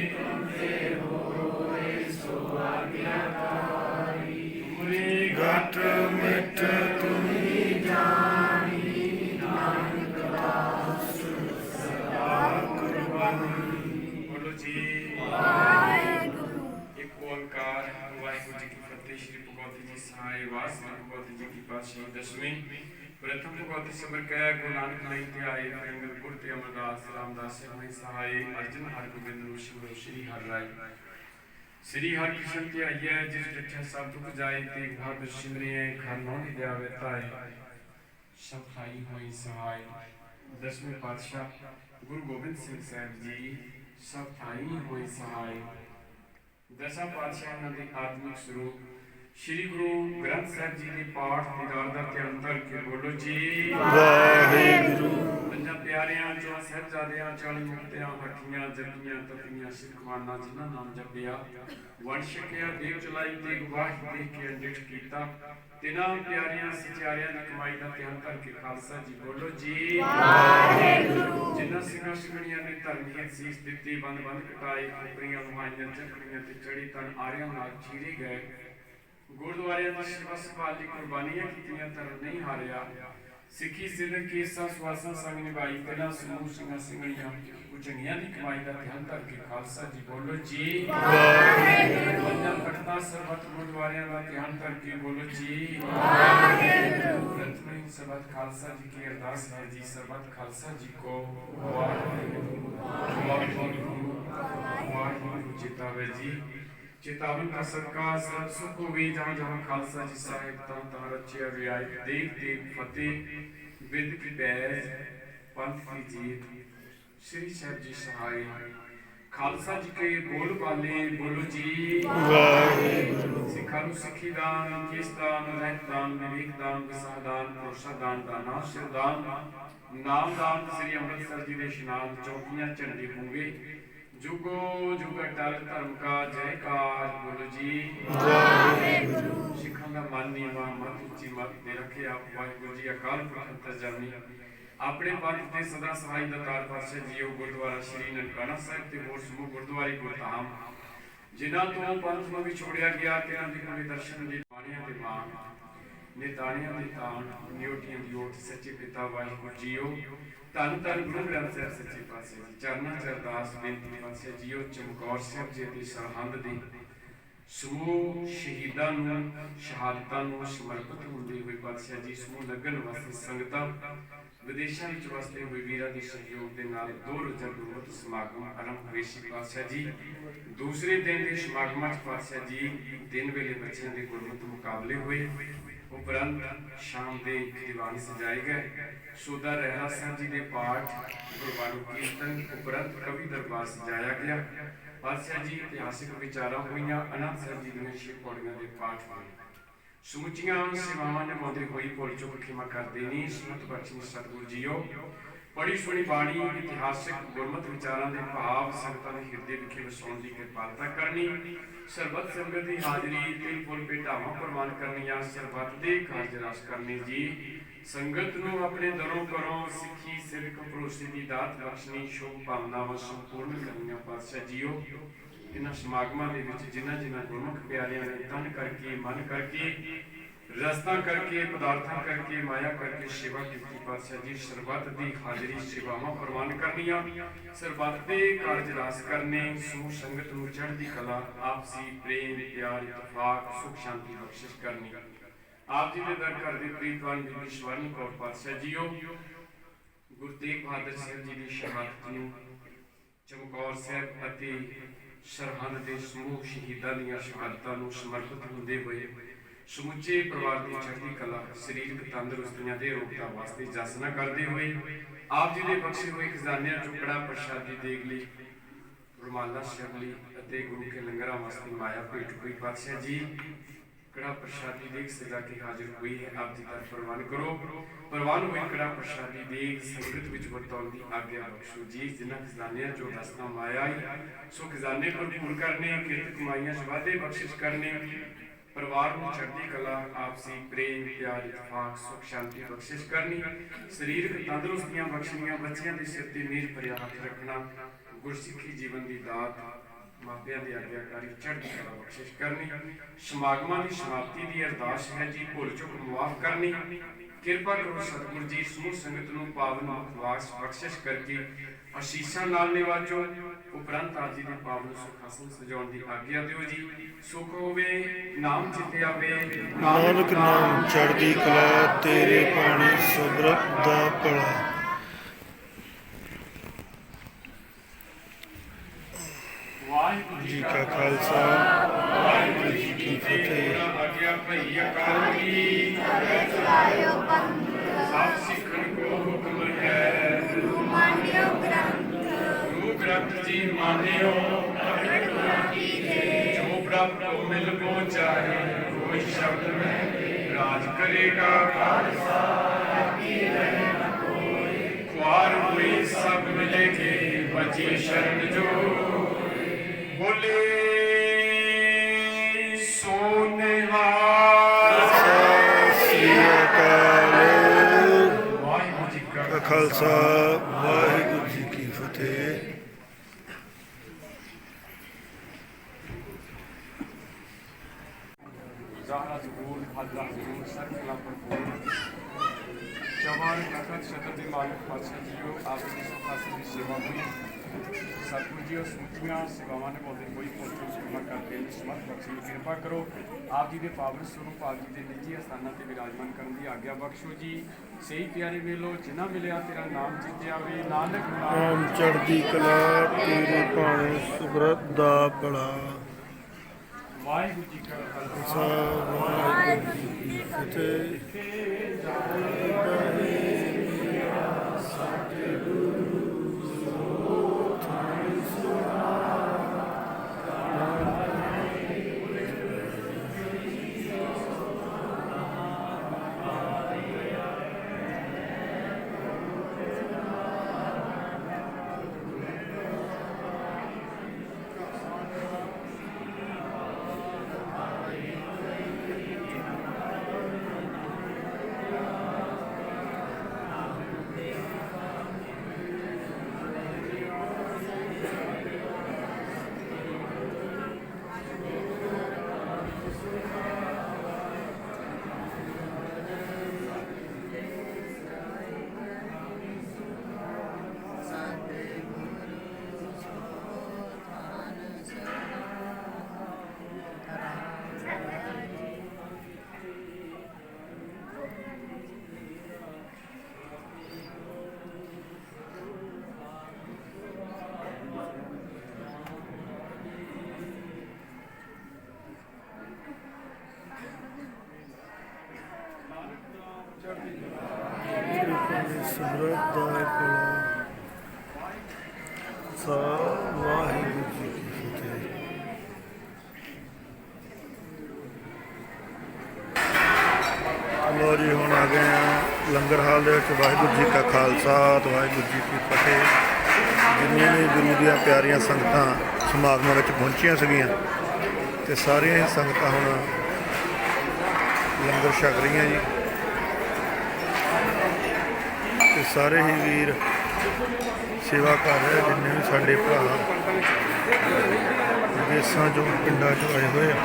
ਤੁਮਰੇ ਹੋਏ ਸੋ ਆਗਿਆਕਾਰੀ ਤੁਮਰੀ ਗਤ ਮਿਟ ਤੁਮੀ ਜਾਣੀ ਨਾਨਕ ਦਾਸ ਸਦਾ ਕੁਰਬਾਨੀ। ਬੋਲੋ ਜੀ ਇੱਕ ਓੰਕਾਰ ਵਾਹਿਗੁਰੂ ਜੀ ਕੀ ਫਤਿਹ। ਸ਼੍ਰੀ ਭਗਵਤੀ ਜੀ ਸਹਾਇ ਵਾਹਿਗੁਰੂ ਭਗਵਤੀ ਜੀ ਕੀ ਪਾਤਸ਼ਾਹੀ ਦਸਵੀਂ ਪ੍ਰਥਮ ਭਗਵਤੀ ਸਿਮਰ ਕੈ ਗੁਰੂ ਨਾਨਕ ਨਹੀਂ ਧਿਆਏ ਅੰਗਦ ਗੁਰ ਤੇ ਅਮਰਦਾਸ ਰਾਮਦਾਸ ਹੋਈ ਸਹਾਇ ਅਰਜਨ ਹਰਗੋਬਿੰਦ ਨੂੰ ਸ਼ਿਵ ਸ਼੍ਰੀ ਹਰਿ ਰਾਇ ਸ੍ਰੀ ਹਰਿ ਕ੍ਰਿਸ਼ਨ ਧਿਆਈਐ ਜਿਸ ਡਿਠੈ ਸਭ ਦੁਖ ਜਾਏ ਤੇ ਭਾਗ ਸਿਮਰਿਐ ਘਰ ਨੋ ਨਿਧਿਆਵੇ ਤਾਏ ਸਭ ਖਾਈ ਹੋਈ ਸਹਾਇ। ਦਸਵੇਂ ਪਾਤਸ਼ਾਹ ਗੁਰੂ ਗੋਬਿੰਦ ਸਿੰਘ ਸਾਹਿਬ ਜੀ ਸਭ ਥਾਈ ਹੋਈ ਸਹਾਇ। ਦਸਾਂ ਪਾਤਸ਼ਾਹਾਂ ਦੇ ਆਤਮਿਕ ਸਰੂਪ ਸ਼੍ਰੀ ਗੁਰੂ ਗ੍ਰੰਥ ਸਾਹਿਬ ਜੀ ਦੇ ਪਾਠ ਦੀਦਾਰ ਦਾ ਧਿਆਨ ਕਰਕੇ ਬੋਲੋ ਜੀ ਵਾਹਿਗੁਰੂ। ਪੰਜਾਂ ਪਿਆਰਿਆਂ ਚੋਂ ਸਾਹਿਬਜ਼ਾਦਿਆਂ 40 ਮੁਕਤਿਆਂ ਹੱਠੀਆਂ ਜਪੀਆਂ ਤਪੀਆਂ ਸਿੱਖਵਾਨਾਂ ਜਿਨ੍ਹਾਂ ਨਾਮ ਜਪਿਆ ਵੰਡ ਛਕਿਆ ਦੇਵ ਚਲਾਈ ਤੇ ਗਵਾਹੀ ਦੇ ਕੇ ਅੰਡਿਠ ਕੀਤਾ ਤਿਨਾਂ ਪਿਆਰਿਆਂ ਸਚਿਆਰਿਆਂ ਦੀ ਕਮਾਈ ਦਾ ਧਿਆਨ ਕਰਕੇ ਖਾਲਸਾ ਜੀ ਬੋਲੋ ਜੀ ਵਾਹਿਗੁਰੂ। ਜਿਨ੍ਹਾਂ ਸਿੰਘਾਂ ਸਿੰਘਣੀਆਂ ਨੇ ਧਰਮੀਅਤ ਸੀਸ ਦਿੱਤੀ ਬੰਦ ਬੰਦ ਕਟਾਏ ਖੋਪਰੀਆਂ ਲੁਹਾਈਆਂ ਚੱਕੜੀਆਂ ਤੇ ਚੜੀ ਤਨ ਆਰਿਆਂ ਨਾਲ ਚੀਰੇ ਗਏ ਗੁਰਦੁਆਰਿਆਂ ਦੀ ਸੇਵਾ ਸੰਭਾਲ ਦੀ ਕੁਰਬਾਨੀਆਂ ਕੀਤੀਆਂ ਧਰਮ ਨਹੀਂ ਹਾਰਿਆ ਸਿੱਖੀ ਸਿੱਧਕ ਕੇਸਾਂ ਸਵਾਸਾਂ ਸੰਗ ਨਿਭਾਈ ਪਹਿਲਾਂ ਸਮੂਹ ਸਿੰਘਾਂ ਸਿੰਘਣੀਆਂ ਚੰਗੀਆਂ ਦੀ ਕਮਾਈ ਦਾ ਧਿਆਨ ਕਰਕੇ ਖਾਲਸਾ ਜੀ ਬੋਲੋ ਜੀ ਵਾਹਿਗੁਰੂ। ਪੰਜਾਂ ਤਖਤਾਂ ਸਰਬੱਤ ਗੁਰਦੁਆਰਿਆਂ ਦਾ ਧਿਆਨ ਕਰਕੇ ਬੋਲੋ ਜੀ ਵਾਹਿਗੁਰੂ। ਪ੍ਰਥਮ ਸਰਬੱਤ ਖਾਲਸਾ ਜੀ ਕੀ ਅਰਦਾਸ ਹੈ ਜੀ ਸਰਬੱਤ ਖਾਲਸਾ ਜੀ ਕੋ ਵਾਹਿਗੁਰੂ ਵਾਹਿਗੁਰੂ ਵਾਹਿਗੁਰੂ ਚਿਤਾਵੇ ਜੀ ਚੇਤਾਵਨ ਦਾ ਸਦਕਾ ਸਰਬ ਸੁਖ ਹੋਵੇ ਜਹਾਂ ਜਹਾਂ ਖਾਲਸਾ ਜੀ ਸਾਹਿਬ ਤਾਂ ਰਚਿਆ ਵਿਆਇ ਦੇਖ ਦੇਖ ਫਤਿਹ ਵਿਦ ਕੀ ਬੈਜ ਪੰਥ ਕੀ ਜੀਤ श्री साहब जी सहाय खालसा जी के बोल बाले बोलो जी वाहिगुरू। सिखा नूं सिखी दान केस दान रहत दान विवेक दान विसाह दान भरोसा दान दाना सिर दान नाम दान श्री अमृतसर जी दे इशनान चौकियां झंडे होंगे जुगो जुग अटल धर्म का जयकार बोलो जी वाहिगुरू। सिखां दा मन नीवा मत उच्ची मत दे रखे आप वाहिगुरू जी अकाल पुरख अंतरजामी ਆਪਣੇ ਪੰਥ ਦੇ ਸਦਾ ਸਹਾਈ ਦਾਤਾਰ ਪਾਤਸ਼ਾਹ ਜੀਓ ਗੁਰਦੁਆਰਾ ਸ਼੍ਰੀ ਨਨਕਾਣਾ ਸਾਹਿਬ ਤੇ ਹੋਰ ਸਮੂਹ ਗੁਰਦੁਆਰੇ ਗੁਰਧਾਮ ਜਿਨ੍ਹਾਂ ਤੋਂ ਪੰਥ ਨੂੰ ਵਿਛੋੜਿਆ ਗਿਆ ਤੇਰਾਂ ਦੀ ਕੋਈ ਦਰਸ਼ਨ ਦੀ ਬਾਣੀਆਂ ਦੇ ਮਾਣ ਨਿਤਾਣਿਆਂ ਦੇ ਤਾਣ ਨਿਉਟੀਆਂ ਦੀ ਓਟ ਸੱਚੇ ਪਿਤਾ ਵਾਹਿਗੁਰੂ ਜੀਓ ਧੰਨ ਧੰਨ ਗੁਰੂ ਗ੍ਰੰਥ ਸਾਹਿਬ ਸੱਚੇ ਪਾਤਸ਼ਾਹ ਜੀ ਚਰਨਾਂ ਚ ਅਰਦਾਸ ਬੇਨਤੀ ਪਾਤਸ਼ਾਹ ਜੀਓ ਚਮਕੌਰ ਸਾਹਿਬ ਜੀ ਦੀ ਸਰਹੰਦ ਦੀ ਸਮੂਹ ਸ਼ਹੀਦਾਂ ਨੂੰ ਸ਼ਹਾਦਤਾਂ ਨੂੰ ਸਮਰਪਿਤ ਹੁੰਦੇ ਹੋਏ ਪਾਤਸ਼ਾਹ ਜੀ ਸਮੂਹ ਲੱਗਣ ਵਾਸਤੇ ਸੰਗਤਾਂ ਵਿਦੇਸ਼ਾਂ ਵਿੱਚ ਵਸਦੇ ਹੋਏ ਵੀਰਾਂ ਦੇ ਸਹਿਯੋਗ ਦੇ ਨਾਲ 2 ਰੋਜ਼ਾ ਗੁਰਮਤਿ ਸਮਾਗਮ ਆਰੰਭ ਹੋਏ ਸੀ ਪਾਤਸ਼ਾਹ ਜੀ। ਦੂਸਰੇ ਦਿਨ ਦੇ ਸਮਾਗਮਾਂ 'ਚ ਪਾਤਸ਼ਾਹ ਜੀ ਦਿਨ ਵੇਲੇ ਬੱਚਿਆਂ ਦੇ ਗੁਰਮਤਿ ਮੁਕਾਬਲੇ ਹੋਏ ਉਪਰੰਤ ਸ਼ਾਮ ਦੇ ਦੀਵਾਨ ਸਜਾਏ ਗਏ ਸੋਦਾ ਰਹਿਰਾ ਸਿੰਘ ਜੀ ਦੇ ਪਾਠ ਗੁਰਬਾਣੀ ਕੀਰਤਨ ਉਪਰੰਤ ਕਵੀ ਦਰਬਾਰ ਸਜਾਇਆ ਗਿਆ ਪਾਤਸ਼ਾਹ ਜੀ ਇਤਿਹਾਸਿਕ ਵਿਚਾਰਾਂ ਹੋਈਆਂ ਅਨੰਦ ਸਾਹਿਬ ਜੀ ਦੀਆਂ 6 ਪੌੜੀਆਂ ਦੇ ਪਾਠ ਹੋਏ ਸਮੁੱਚੀਆਂ ਸੇਵਾਵਾਂ ਨਿਭਾਉਂਦੇ ਹੋਈ ਭੁੱਲ ਚੁੱਕ ਖਿਮਾ ਕਰਦੇ ਨਹੀਂ ਸੁਨਤ ਬਖਸ਼ੀ ਸਤਿਗੁਰੂ ਜੀਓ ਬੜੀ ਸੋਹਣੀ ਬਾਣੀ ਇਤਿਹਾਸਿਕ ਗੁਰਮਤਿ ਵਿਚਾਰਾਂ ਦੇ ਭਾਵ ਸੰਗਤਾਂ ਦੇ ਹਿਰਦੇ ਵਿਖੇ ਵਸਾਉਣ ਦੀ ਕਿਰਪਾਲਤਾ ਕਰਨੀ ਸਰਬੱਤ ਸੰਗਤ ਦੀ ਹਾਜ਼ਰੀ ਤੇ ਫੁੱਲ ਭੇਟਾਵਾਂ ਪ੍ਰਵਾਨ ਕਰਨੀਆਂ ਸਰਬੱਤ ਦੇ ਕਾਰਜ ਰਸ ਕਰਨੇ ਜੀ ਸੰਗਤ ਨੂੰ ਆਪਣੇ ਦਰੋਂ ਕਰੋ ਸਿੱਖੀ ਸਿਰਕ ਭਰੋਸੇ ਦੀ ਦਾਤ ਬਖਸ਼ਣੀ ਸ਼ੁਭ ਭਾਵਨਾਵਾਂ ਸੰਪੂਰਨ ਕਰਨੀਆਂ ਪਾਤਸ਼ਾਹ ਜੀਓ। ਇਹਨਾਂ ਸਮਾਗਮਾਂ ਦੇ ਵਿੱਚ ਜਿਨ੍ਹਾਂ ਗੁਰਮੁਖ ਪਿਆਰਿਆਂ ਨੇ ਤਨ ਕਰਕੇ ਮਨ ਕਰਕੇ ਰਸਤਾ ਕਰਕੇ ਪਦਾਰਥਾਂ ਕਰਕੇ ਮਾਇਆ ਕਰਕੇ ਸੇਵਾ ਕੀਤੀ ਪਾਤਸ਼ਾਹ ਜੀ ਸਰਬੱਤ ਦੀ ਹਾਜ਼ਰੀ ਸੇਵਾਵਾਂ ਪ੍ਰਵਾਨ ਕਰਨੀਆਂ ਸਰਬੱਤ ਦੇ ਕਾਰਜ ਰਾਸ ਕਰਨੇ ਸਮੂਹ ਸੰਗਤ ਨੂੰ ਚੜ੍ਹਦੀ ਕਲਾ ਆਪਸੀ ਪ੍ਰੇਮ ਪਿਆਰ ਇਤਫਾਕ ਸੁਖ ਸ਼ਾਂਤੀ ਬਖਸ਼ਿਸ਼ ਕਰਨੀ ਆਪ ਜੀ ਦੇ ਦਰ ਘਰ ਦੇ ਪ੍ਰੀਤਵਾਨ ਬੀਬੀ ਸਵਰਨ ਕੌਰ ਪਾਤਸ਼ਾਹ ਜੀਓ ਗੁਰੂ ਤੇਗ ਬਹਾਦਰ ਸਾਹਿਬ ਜੀ ਦੀ ਸ਼ਹਾਦਤ ਨੂੰ ਚਮਕੌਰ ਸਾਹਿਬ ਅਤੇ ਸਰਹੰਦ ਦੇ ਸਮੂਹ ਸ਼ਹੀਦਾਂ ਦੀਆਂ ਸ਼ਹਾਦਤਾਂ ਨੂੰ ਸਮਰਪਿਤ ਹੁੰਦੇ ਹੋਏ ਸਮੁੱਚੇ ਪਰਿਵਾਰ ਦੀ ਚੜ੍ਹਦੀ ਕਲਾ ਸਰੀਰਕ ਤੰਦਰੁਸਤੀਆਂ ਦੇ ਰੋਗਾਂ ਵਾਸਤੇ ਜਸਨਾ ਕਰਦੇ ਹੋਏ ਆਪ ਜੀ ਦੇ ਬਖਸ਼ੇ ਹੋਏ ਖਜ਼ਾਨਿਆਂ ਚੋਂ ਕੜਾ ਪ੍ਰਸ਼ਾਦੀ ਦੇਗ ਲਈ, ਰੁਮਾਲਾ ਸ਼ਬਲੀ ਅਤੇ ਗੁਰੂ ਕੇ ਲੰਗਰਾਂ ਵਾਸਤੇ ਮਾਇਆ ਭੇਟ ਹੋਈ। ਪਾਤਸ਼ਾਹ ਜੀ कड़ा प्रसादी देख सजा के हाजिर हुई है, आप जी का प्रवान करो। प्रवान हुई कड़ा प्रसादी देख संगत विच वरताउण दी आज्ञा बख्शो जी। जिन्हां खजानियां चों रसना माया सो खजाने भरपूर करने, किरत कमाइयां वादे बख्शिश करने, परिवार नूं चढ़दी कला, आपसी प्रेम प्यार इतफाक सुख शांति बख्शिश करनी, शरीरक तंदुरुस्तियां बख्शनियां, बच्चियां दे सिर ते मेज भरिया हथ रखना, गुरसिੱਖੀ जीवन दी दात, मापिया की आज्ञाकारी चढ़ती कला बख्शिश करनी। समागमां की समाप्ति की अरदास है जी, भुल चुक मुआफ करनी। किरपा करो सतगुरु जी, समूह संगत नूं पावन मुखवास बख्शिश करके आशीषां नाल निवाजो। उपरंत आप जी दे पावन सुखासन सजाउण दी आज्ञा दिओ जी। सुख होवे नाम जिते आवे, नानक नाम चढ़दी कला, तेरे पानी सुबरत दा भला। वाहिगुरू जी का खालसा, वाहिगुरू जी की फतेह। आज्ञा भई अकाल की, सब सिखण को हुक्म है, गुरु ग्रंथ जी मानियो, जो प्रभु को मिल को चाहे, कोई शब्द में राज करेगा। ख्वार हुई सब मिलेंगे, बची शरण जो बोले सोनेहार। श्री अकाल। वाहिगुरू जी का खालसा, वाहिगुरू जी की फतेह। ज़ाहरा ज़ुहूर, हाज़रा ज़ुहूर, सरकला भरपूर, चौहान तखत शतर दे मालिक पातशाह जीओ, आप जी सुखासन की सेवा हुई। सतगुरु जी समूहियां सेवावां निभाउंदे होई पहुंचो सेवा करके समर्थ बख्शण दी किरपा करो। आप जी दे पावन स्वरूप आप जी दे निजी अस्थानां ते विराजमान करन दी आज्ञा बख्शो जी। सही प्यारे मेलो जिन्हां मिलिया तेरा नाम जिते आवे, नानक नाम चढ़दी कला, तेरे पानी सुबरत दा भला। वाहिगुरू जी का खालसा, वाहिगुरू जी की फतेह। सुबरत दा भला। वाहिगुरू जी की फतेह। लो जी हुण आ गए हैं लंगर हाल दे विच। वाहिगुरू जी का खालसा ते वाहिगुरू जी की फतेह। जिन्नियां भी गुरु दियां प्यारियां संगतां समागमां विच पहुंचियां सीगियां ते सारियां ही संगतां हुण लंगर छक रहीआं जी। ते सारे ही वीर सेवा कर रहे, जिन्ने भी साडे भरा विदेशां चों पिंडां चों आए हुए आ।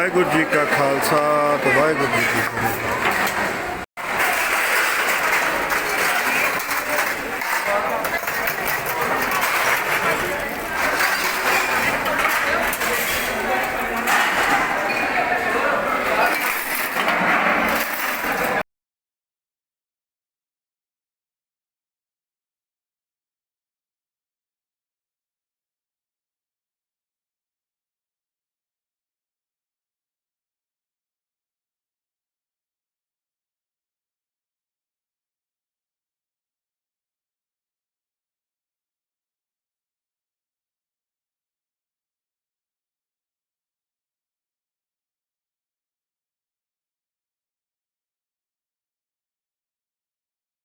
ਵਾਹਿਗੁਰੂ ਜੀ ਕਾ ਖਾਲਸਾ ਤੇ ਵਾਹਿਗੁਰੂ ਜੀ ਕੀ ਫਤਿਹ।